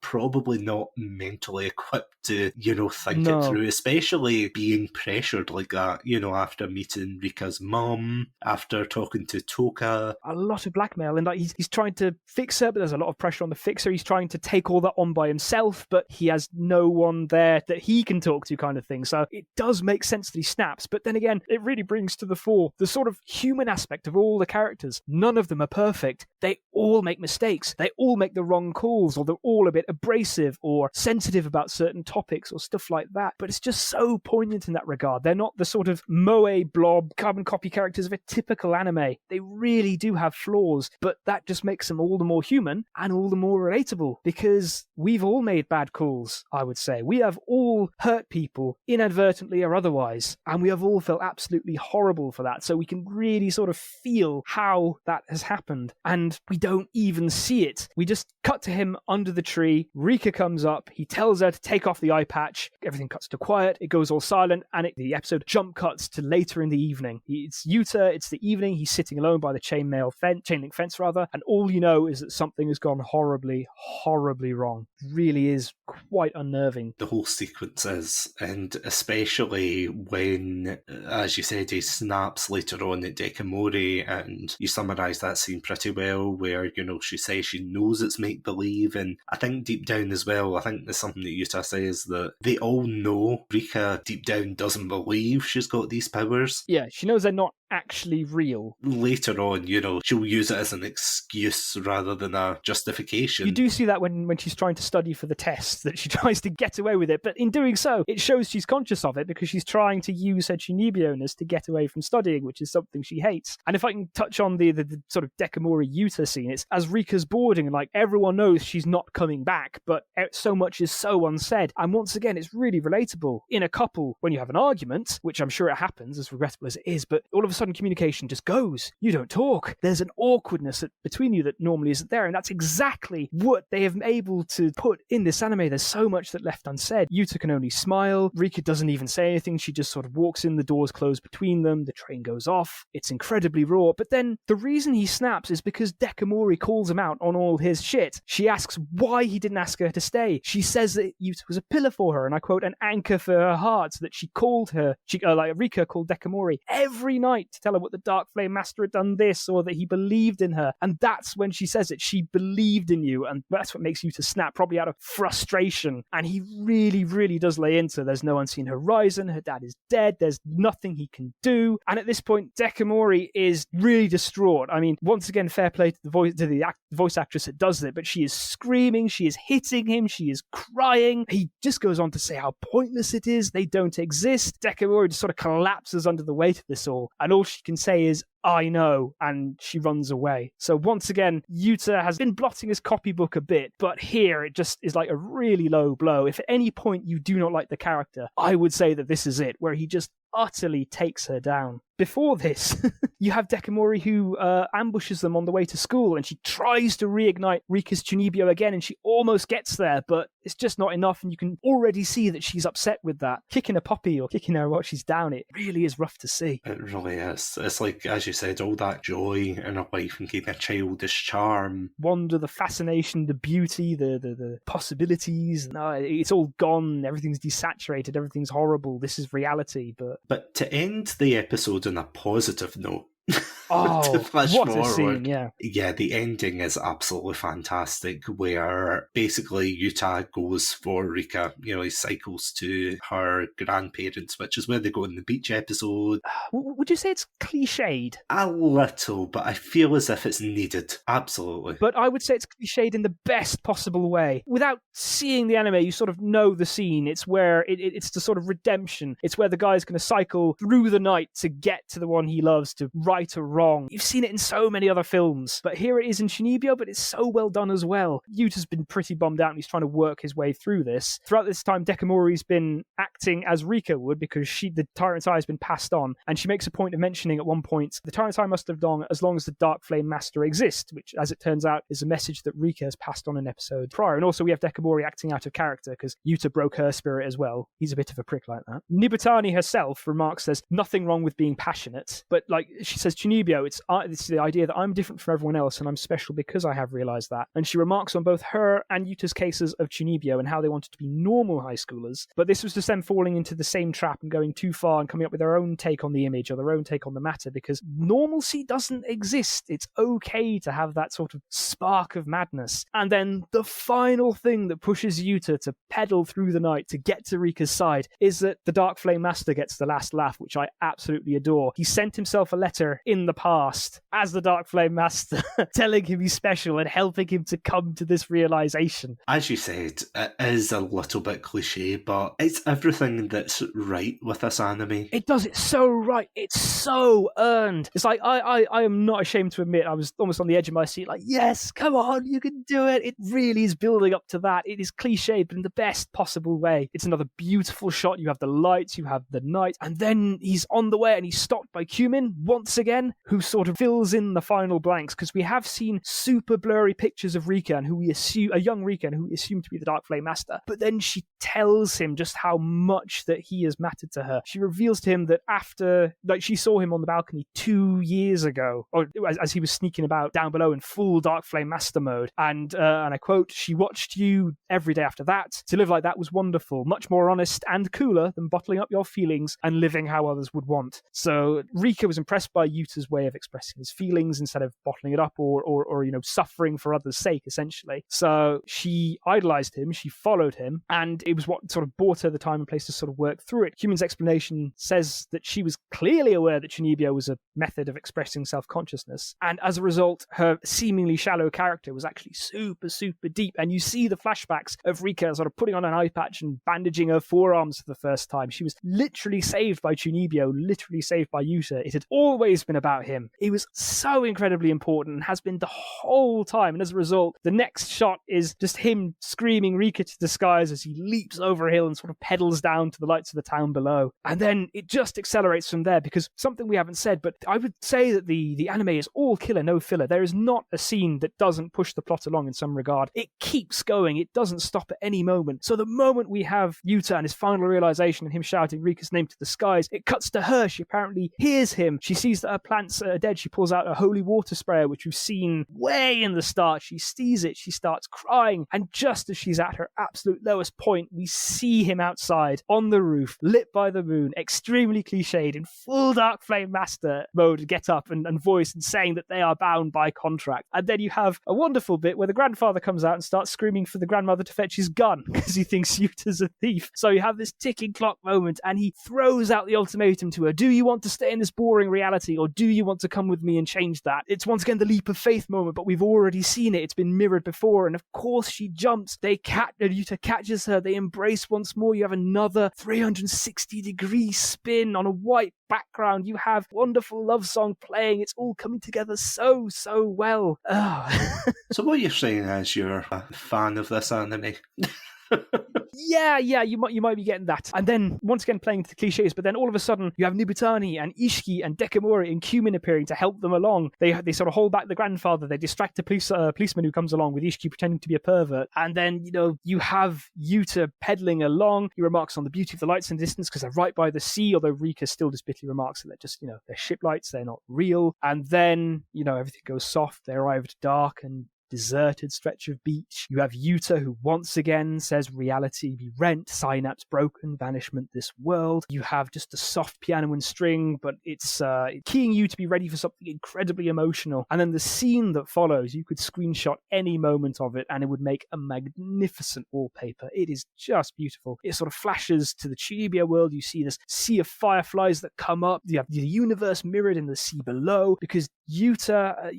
probably not mentally equipped to, think it through, especially being pressured like that, after meeting Rika's mum, after talking to Toka. A lot of blackmail, and like he's trying to fix her, but there's a lot of pressure on the fixer. He's trying to take all that on by himself, but he has no one there that he can talk to, kind of thing. So it does make sense that he snaps, but then again, it really brings to the fore the sort of human aspect of all the characters. None of them are perfect. They all make mistakes. They all make the wrong calls, or they're all a bit abrasive or sensitive about certain topics or stuff like that. But it's just so poignant in that regard. They're not the sort of moe blob carbon copy characters of a typical anime. They really do have flaws, but that just makes them all the more human and all the more relatable, because we've all made bad calls, I would say. We have all hurt people, inadvertently or otherwise, and we have all felt absolutely horrible for that. So we can really sort of feel how that has happened, and we don't even see it. We just cut to him under the tree. Rika comes up, he tells her to take off the eye patch, everything cuts to quiet, it goes all silent, and the episode jump cuts to later in the evening. It's Yuta, it's the evening, he's sitting alone by the chain link fence, and all you know is that something has gone horribly, horribly wrong. It really is quite unnerving. The whole sequence is, and especially when, as you said, he snaps later on at Dekamori, and you summarise that scene pretty well, where, she says she knows it's make-believe, and I think deep down as well, I think there's something that Yuta says, that they all know Rika deep down doesn't believe she's got these powers. Yeah, she knows they're not actually real. Later on, she'll use it as an excuse rather than a justification. You do see that when she's trying to study for the test, that she tries to get away with it, but in doing so, it shows she's conscious of it, because she's trying to use her Chunibyo-ness to get away from studying, which is something she hates. And if I can touch on the sort of Dekamori Yuta scene, it's as Rika's boarding, and like everyone knows she's not coming back, but so much is so unsaid. And once again, it's really relatable. In a couple, when you have an argument, which I'm sure it happens, as regrettable as it is, but all of a sudden communication just goes. You don't talk. There's an awkwardness between you that normally isn't there, and that's exactly what they have been able to put in this anime. There's so much that left unsaid. Yuta can only smile. Rika doesn't even say anything. She just sort of walks in, the doors close between them, the train goes off. It's incredibly raw, but then the reason he snaps is because Dekamori calls him out on all his shit. She asks why he didn't ask her to stay. She says that Yuta was a pillar for her, and I quote, an anchor for her heart, so that she called her, Rika called Dekamori every night to tell her what the Dark Flame Master had done this, or that he believed in her. And that's when she says it. She believed in you, and that's what makes Yuta snap, probably out of frustration. And he really, really does lay into, there's no unseen horizon, her dad is dead, there's nothing he can do. And at this point, Dekamori is really distraught. I mean, once again, fair play to the voice actress that does it, but she is screaming, she is hitting him, she is crying. He just goes on to say how pointless it is, they don't exist. Dekamori just sort of collapses under the weight of this all, and all she can say is, I know, and she runs away. So once again, Yuta has been blotting his copybook a bit, but here it just is like a really low blow. If at any point you do not like the character, I would say that this is it, where he just utterly takes her down. Before this, you have Dekamori who ambushes them on the way to school, and she tries to reignite Rika's Chunibyo again, and she almost gets there, but it's just not enough, and you can already see that she's upset with that. Kicking a puppy or kicking her while she's down, it really is rough to see. It really is. It's like, as you said, all that joy in her life and kind of childish charm. Wonder, the fascination, the beauty, the possibilities. No, it's all gone. Everything's desaturated. Everything's horrible. This is reality. But to end the episode on a positive note, Oh, to flash what forward. a scene, yeah. Yeah, the ending is absolutely fantastic, where basically Yuta goes for Rika. He cycles to her grandparents, which is where they go in the beach episode. Would you say it's cliched? A little, but I feel as if it's needed. Absolutely. But I would say it's cliched in the best possible way. Without seeing the anime, you sort of know the scene. It's where it's the sort of redemption. It's where the guy's going to cycle through the night to get to the one he loves, to right right or wrong. You've seen it in so many other films, but here it is in Chunibyo, but it's so well done as well. Yuta's been pretty bummed out and he's trying to work his way through this. Throughout this time, Dekamori's been acting as Rika would because the Tyrant's Eye has been passed on, and she makes a point of mentioning at one point, the Tyrant's Eye must have gone as long as the Dark Flame Master exists, which, as it turns out, is a message that Rika has passed on an episode prior. And also we have Dekamori acting out of character because Yuta broke her spirit as well. He's a bit of a prick like that. Nibutani herself remarks there's nothing wrong with being passionate, but like she says, Chunibyo, it's the idea that I'm different from everyone else and I'm special because I have realized that. And she remarks on both her and Yuta's cases of Chunibyo and how they wanted to be normal high schoolers, but this was just them falling into the same trap and going too far and coming up with their own take on the image or their own take on the matter, because normalcy doesn't exist. It's okay to have that sort of spark of madness. And then the final thing that pushes Yuta to pedal through the night to get to Rika's side is that the Dark Flame Master gets the last laugh, which I absolutely adore. He sent himself a letter in the past as the Dark Flame Master telling him he's special and helping him to come to this realization. As you said, it is a little bit cliche, but it's everything that's right with this anime. It does it so right. It's so earned. It's like, I am not ashamed to admit I was almost on the edge of my seat, like, yes, come on, you can do it. It really is building up to that. It is cliched, but in the best possible way. It's another beautiful shot. You have the lights, you have the night, and then he's on the way and he's stopped by Cumin once again, who sort of fills in the final blanks, because we have seen super blurry pictures of Rika and who we assume, a young Rika, and who we assume to be the Dark Flame Master. But then she tells him just how much that he has mattered to her. She reveals to him that after, like, she saw him on the balcony 2 years ago, or as he was sneaking about down below in full Dark Flame Master mode, and I quote, "She watched you every day after that. To live like that was wonderful, much more honest and cooler than bottling up your feelings and living how others would want." So Rika was impressed by Yuta's way of expressing his feelings instead of bottling it up or suffering for others' sake, essentially. So she idolized him, she followed him, and it was what sort of bought her the time and place to sort of work through it. Cumin's explanation says that she was clearly aware that Chunibyo was a method of expressing self-consciousness, and as a result, her seemingly shallow character was actually super, super deep. And you see the flashbacks of Rika sort of putting on an eye patch and bandaging her forearms for the first time. She was literally saved by Chunibyo, literally saved by Yuta. It had always been about him. He was so incredibly important and has been the whole time. And as a result, the next shot is just him screaming Rika to the skies as he leaps over a hill and sort of pedals down to the lights of the town below. And then it just accelerates from there, because something we haven't said, but I would say that the anime is all killer, no filler. There is not a scene that doesn't push the plot along in some regard. It keeps going. It doesn't stop at any moment. So the moment we have Yuta and his final realization and him shouting Rika's name to the skies, it cuts to her. She apparently hears him. She sees that her plants are dead. She pulls out a holy water sprayer, which we've seen way in the start. She sees it. She starts crying. And just as she's at her absolute lowest point, we see him outside on the roof, lit by the moon, extremely cliched, in full Dark Flame Master mode, get up and voice and saying that they are bound by contract. And then you have a wonderful bit where the grandfather comes out and starts screaming for the grandmother to fetch his gun because he thinks Yuta's a thief. So you have this ticking clock moment, and he throws out the ultimatum to her. Do you want to stay in this boring reality, or do you want to come with me and change that? It's once again the leap of faith moment, but we've already seen it. It's been mirrored before, and of course she jumps. Yuta catches her. They embrace once more. You have another 360-degree spin on a white background. You have wonderful love song playing. It's all coming together so well. Oh. So what you're saying is you're a fan of this anime? Yeah, you might be getting that. And then, once again, playing to the cliches, but then all of a sudden, you have Nibutani and Ishiki and Dekamori and Cumin appearing to help them along. They sort of hold back the grandfather. They distract the policeman who comes along with Ishiki pretending to be a pervert. And then, you have Yuta pedaling along. He remarks on the beauty of the lights in the distance because they're right by the sea, although Rika still just bitterly remarks that they're just, they're ship lights, they're not real. And then, everything goes soft. They arrive at dark and deserted stretch of beach. You have Yuta, who once again says reality be rent, synapse broken, banishment this world. You have just a soft piano and string, but it's keying you to be ready for something incredibly emotional. And then the scene that follows, you could screenshot any moment of it and it would make a magnificent wallpaper. It is just beautiful. It sort of flashes to the Chunibyo world. You see this sea of fireflies that come up. You have the universe mirrored in the sea below, because Yuta,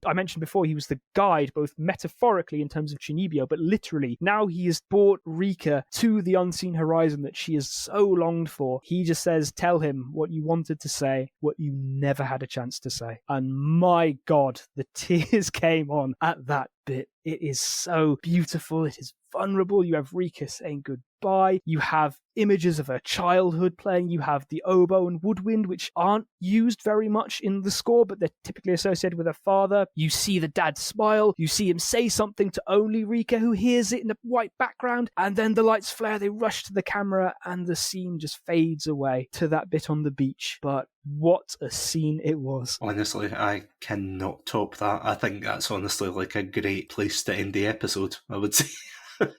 I mentioned before, he was the guard died, both metaphorically in terms of Chunibyo, but literally, now he has brought Rika to the unseen horizon that she has so longed for. He just says, tell him what you wanted to say, what you never had a chance to say. And my God, the tears came on at that bit. It is so beautiful. It is vulnerable. You have Rika saying goodbye. You have images of her childhood playing. You have the oboe and woodwind, which aren't used very much in the score, but they're typically associated with her father. You see the dad smile. You see him say something to only Rika, who hears it in a white background. And then the lights flare. They rush to the camera and the scene just fades away to that bit on the beach. But what a scene it was. Honestly, I cannot top that. I think that's honestly like a great place to end the episode, I would say.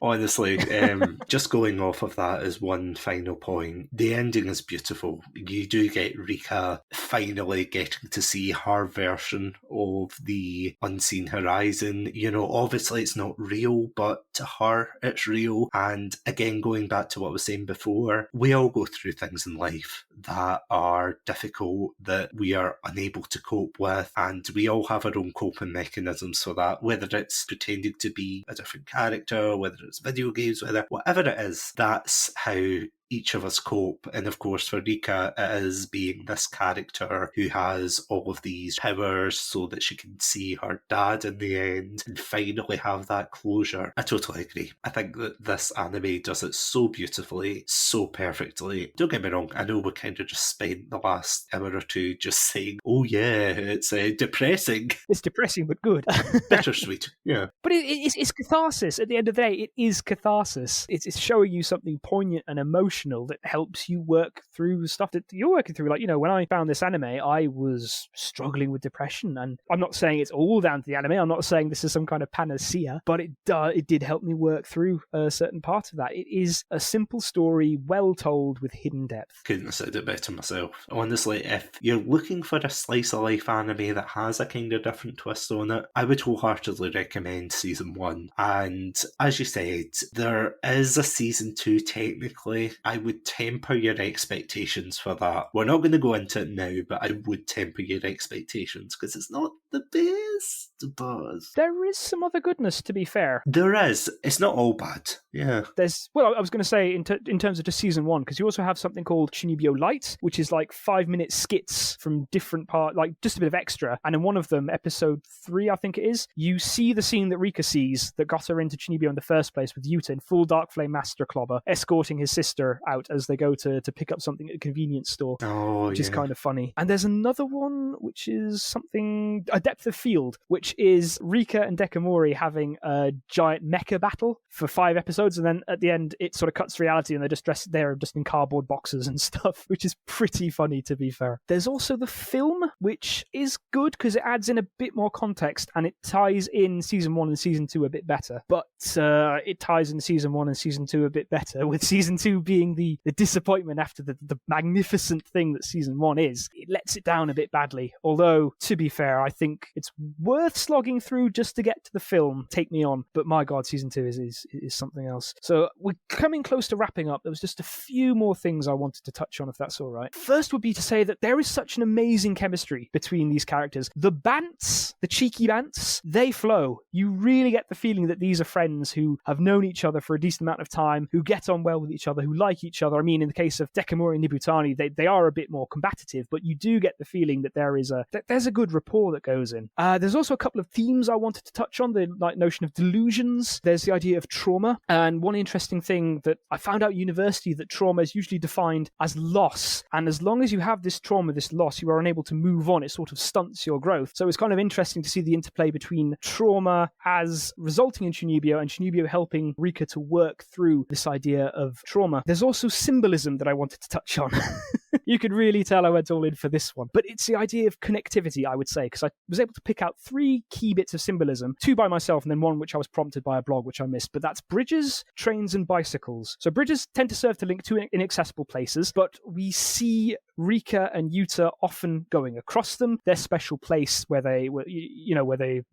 Honestly, just going off of that as one final point, the ending is beautiful. You do get Rika finally getting to see her version of the unseen horizon. You know, obviously it's not real, but to her it's real. And again, going back to what I was saying before, we all go through things in life that are difficult, that we are unable to cope with, and we all have our own coping mechanisms for that, whether it's pretending to be a different character, whether it's video games, whatever it is, that's how each of us cope. And of course for Rika, it is being this character who has all of these powers so that she can see her dad in the end and finally have that closure. I totally agree. I think that this anime does it so beautifully, so perfectly. Don't get me wrong, I know we kind of just spent the last hour or two just saying, oh yeah, it's depressing. It's depressing but good. Bittersweet, yeah. But it's catharsis. At the end of the day, it is catharsis. It's showing you something poignant and emotional that helps you work through stuff that you're working through. Like, you know, when I found this anime, I was struggling with depression, and I'm not saying it's all down to the anime. I'm not saying this is some kind of panacea, but it did help me work through a certain part of that. It is a simple story, well told, with hidden depth. Couldn't have said it better myself. Honestly, if you're looking for a slice of life anime that has a kind of different twist on it, I would wholeheartedly recommend season 1. And as you said, there is a season 2 technically. I would temper your expectations for that. We're not going to go into it now, but I would temper your expectations because it's not the best, but there is some other goodness, to be fair. There is. It's not all bad. Yeah. I was going to say in terms of just season 1, because you also have something called Chunibyo Light, which is like 5-minute skits from different parts, like just a bit of extra. And in one of them, episode 3, I think it is, you see the scene that Rika sees that got her into Chunibyo in the first place, with Yuta in full Dark Flame Master Clobber escorting his sister out as they go to pick up something at a convenience store, which is kind of funny. And there's another one which is something, a Depth of Field, which is Rika and Dekamori having a giant mecha battle for 5 episodes, and then at the end it sort of cuts to reality and they're just in cardboard boxes and stuff, which is pretty funny, to be fair. There's also the film, which is good because it adds in a bit more context and it ties in season 1 and season 2 a bit better, but it ties in season 1 and season 2 a bit better, with season 2 being the disappointment after the magnificent thing that season 1 is. It lets it down a bit badly, although to be fair, I think it's worth slogging through just to get to the film. Take me on, but my god, season 2 is something else. So we're coming close to wrapping up. There was just a few more things I wanted to touch on, if that's all right. First would be to say that there is such an amazing chemistry between these characters. The bants, the cheeky bants, they flow. You really get the feeling that these are friends who have known each other for a decent amount of time, who get on well with each other, who like each other. I mean, in the case of Dekamori and Nibutani, they are a bit more combative, but you do get the feeling that there's a good rapport that goes in. There's also a couple of themes I wanted to touch on, the notion of delusions. There's the idea of trauma, and one interesting thing that I found out at university, that trauma is usually defined as loss, and as long as you have this trauma, this loss, you are unable to move on. It sort of stunts your growth. So it's kind of interesting to see the interplay between trauma as resulting in Chunibyo and Chunibyo helping Rika to work through this idea of trauma. There's also symbolism that I wanted to touch on. You could really tell I went all in for this one. But it's the idea of connectivity, I would say, because I was able to pick out 3 key bits of symbolism, 2 by myself and then 1 which I was prompted by a blog, which I missed. But that's bridges, trains, and bicycles. So bridges tend to serve to link 2 inaccessible places, but we see Rika and Yuta often going across them. Their special place where they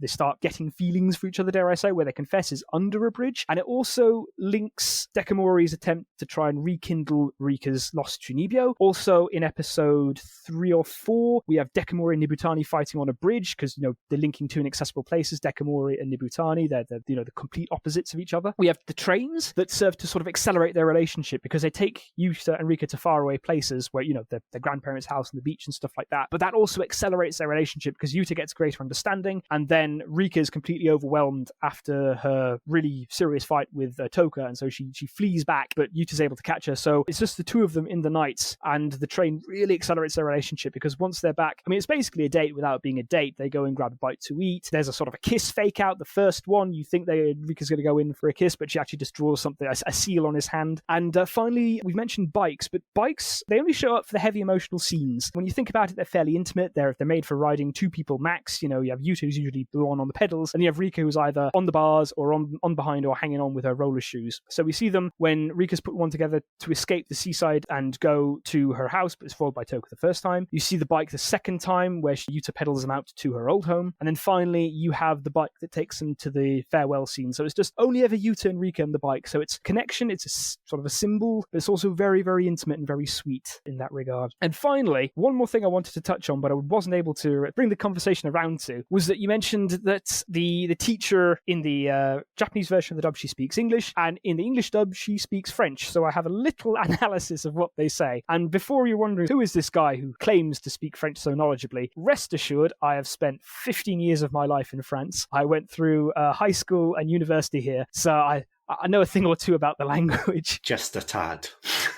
start getting feelings for each other, dare I say, where they confess, is under a bridge. And it also links Dekamori's attempt to try and rekindle Rika's lost Chunibyo. Also, in episode 3 or 4, we have Dekamori and Nibutani fighting on a bridge because, they're linking two inaccessible places, Dekamori and Nibutani. They're the complete opposites of each other. We have the trains that serve to sort of accelerate their relationship because they take Yuta and Rika to faraway places where, their grandparents' house on the beach and stuff like that. But that also accelerates their relationship because Yuta gets greater understanding, and then Rika is completely overwhelmed after her really serious fight with Toka, and so she flees back, but Yuta's able to catch her. So it's just the two of them in the night, and the train really accelerates their relationship because once they're back, it's basically a date without being a date. They go and grab a bite to eat. There's a sort of a kiss fake out. The first one, you think Rika's going to go in for a kiss, but she actually just draws something, a seal on his hand. And finally, we've mentioned bikes, but bikes, they only show up for the heavy emotional scenes. When you think about it, they're fairly intimate. They're made for riding two people max. You have Yuta, who's usually the one on the pedals, and you have Rika, who's either on the bars or on behind or hanging on with her roller shoes. So we see them when Rika's put one together to escape the seaside and go to her house, but is followed by Toka the first time. You see the bike the second time, where Yuta pedals them out to her old home. And then finally, you have the bike that takes them to the farewell scene. So it's just only ever Yuta and Rika and the bike. So it's connection, it's sort of a symbol, but it's also very, very intimate and very sweet in that regard. And finally, one more thing I wanted to touch on, but I wasn't able to bring the conversation around to, was that you mentioned that the teacher in the Japanese version of the dub, she speaks English, and in the English dub, she speaks French. So I have a little analysis of what they say. And before you're wondering, who is this guy who claims to speak French so knowledgeably, rest assured, I have spent 15 years of my life in France. I went through high school and university here, so I know a thing or two about the language. Just a tad.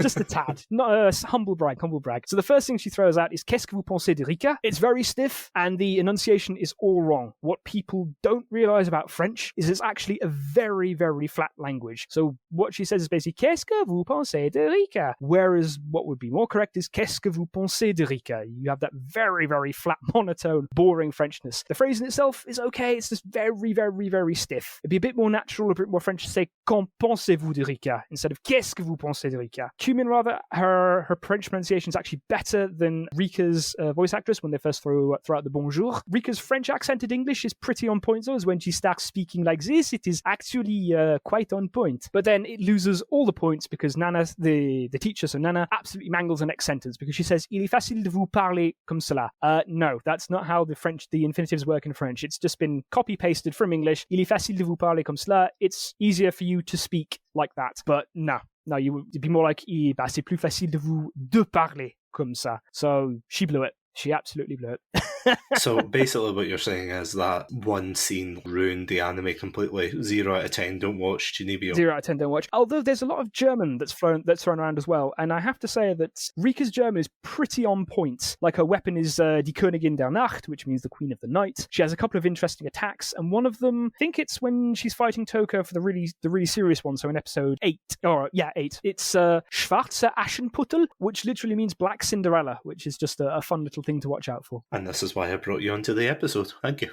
Just a tad. Not a humble brag. So the first thing she throws out is "Qu'est-ce que vous pensez de Rika?" It's very stiff, and the enunciation is all wrong. What people don't realize about French is it's actually a very, very flat language. So what she says is basically "Qu'est-ce que vous pensez de Rika?" Whereas what would be more correct is "Qu'est-ce que vous pensez de Rika?" You have that very, very flat, monotone, boring Frenchness. The phrase in itself is okay. It's just very, very, very stiff. It'd be a bit more natural, a bit more French to say "Qu'en pensez-vous de Rika?" instead of "Qu'est-ce que vous pensez de Rika?" Cumin, rather, her French pronunciation is actually better than Rika's voice actress when they first throw out the bonjour. Rika's French accented English is pretty on point, though, as when she starts speaking like this, it is actually quite on point. But then it loses all the points because Nana, the teacher, so Nana, absolutely mangles the next sentence because she says, "Il est facile de vous parler comme cela." No, that's not how the infinitives work in French. It's just been copy-pasted from English. "Il est facile de vous parler comme cela." It's easier for you to speak like that. But no, you'd be more like, c'est plus facile de parler comme ça. So she blew it. She absolutely blew it. So basically what you're saying is that one scene ruined the anime completely. 0 out of 10, don't watch Chunibyo. 0 out of 10, don't watch. Although there's a lot of German that's thrown around as well, and I have to say that Rika's German is pretty on point. Like, her weapon is Die Königin der Nacht, which means the Queen of the Night. She has a couple of interesting attacks, and one of them, I think it's when she's fighting Toka for the really serious one, so in episode 8. It's Schwarze Aschenputtel, which literally means Black Cinderella, which is just a fun little thing to watch out for. And this is why I brought you onto the episode. Thank you.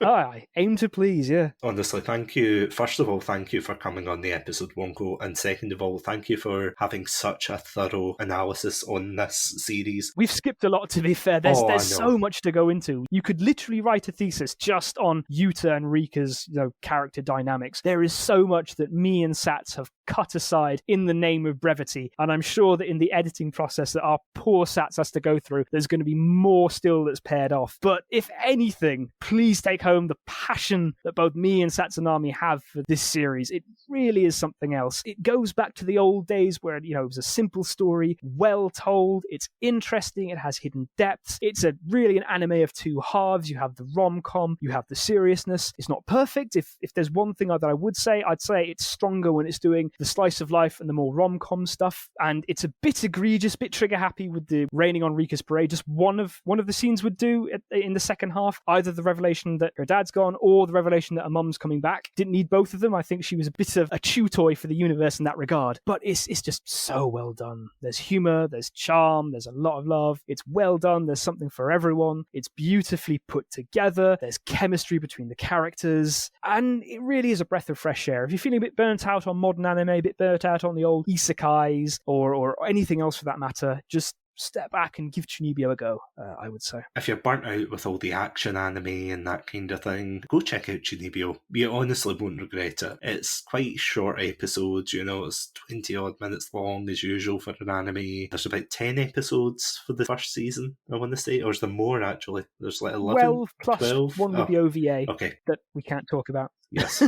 I aim to please, yeah. Honestly, thank you. First of all, thank you for coming on the episode, Wonko. And second of all, thank you for having such a thorough analysis on this series. We've skipped a lot, to be fair. There's so much to go into. You could literally write a thesis just on Yuta and Rika's character dynamics. There is so much that me and Sats have cut aside in the name of brevity. And I'm sure that in the editing process that our poor Sats has to go through, there's going to be more still that's paired off. But if anything, please take home the passion that both me and Satsunami have for this series. It really is something else. It goes back to the old days where, it was a simple story, well told, it's interesting, it has hidden depths. It's really an anime of two halves. You have the rom-com, you have the seriousness. It's not perfect. If there's one thing that I would say, I'd say it's stronger when it's doing the slice of life and the more rom-com stuff. And it's a bit egregious, bit trigger happy with the raining on Rika's parade. Just one of the scenes would do in the second half. Either the revelation that her dad's gone or the revelation that her mum's coming back. Didn't need both of them. I think she was a bit of a chew toy for the universe in that regard. But it's just so well done. There's humor, there's charm, there's a lot of love. It's well done. There's something for everyone. It's beautifully put together. There's chemistry between the characters. And it really is a breath of fresh air. If you're feeling a bit burnt out on modern anime, a bit burnt out on the old isekais or anything else for that matter, just step back and give Chunibyo a go, I would say. If you're burnt out with all the action anime and that kind of thing, go check out Chunibyo. You honestly won't regret it. It's quite short episodes, it's 20 odd minutes long as usual for an anime. There's about 10 episodes for the first season, I want to say, or is there more actually? There's like 11, 12 plus 12? one with the OVA Okay. that we can't talk about. Yes.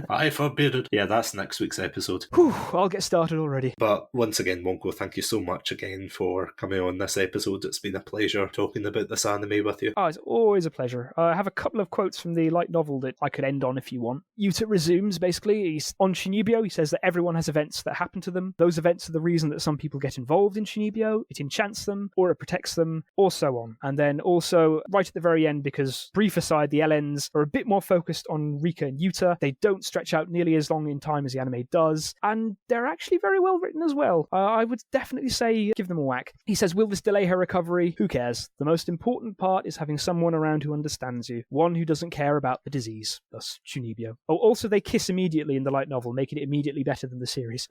I forbid it. Yeah, that's next week's episode. Whew, I'll get started already. But once again, Wonko, thank you so much again for coming on this episode. It's been a pleasure talking about this anime with you. Oh, it's always a pleasure. I have a couple of quotes from the light novel that I could end on if you want. Yuta resumes, basically. He's on Chunibyo. He says that everyone has events that happen to them. Those events are the reason that some people get involved in Chunibyo. It enchants them, or it protects them, or so on. And then also, right at the very end, because brief aside, the LNs are a bit more focused on Rika and Yuta. They don't stretch out nearly as long in time as the anime does, and they're actually very well written as well. I would definitely say give them a whack. He says, will this delay her recovery? Who cares? The most important part is having someone around who understands you, one who doesn't care about the disease, thus Chunibyo. Oh, also they kiss immediately in the light novel, making it immediately better than the series.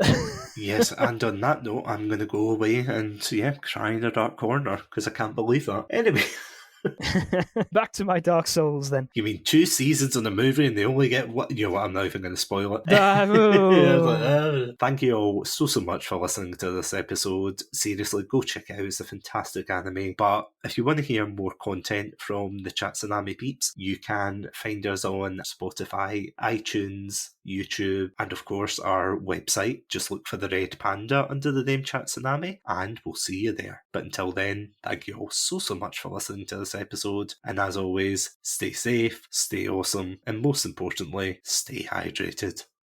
Yes, and on that note, I'm going to go away and, cry in a dark corner, because I can't believe that. Anyway... Back to my Dark Souls then. You mean 2 seasons in a movie and they only get what? You know what, I'm not even going to spoil it. Thank you all so much for listening to this episode. Seriously, go check it out. It's a fantastic anime. But if you want to hear more content from the Chatsunami peeps, you can find us on Spotify, iTunes, YouTube, and of course our website. Just look for the Red Panda under the name Chatsunami and we'll see you there. But until then, thank you all so much for listening to this episode, and as always, stay safe, stay awesome, and most importantly, stay hydrated.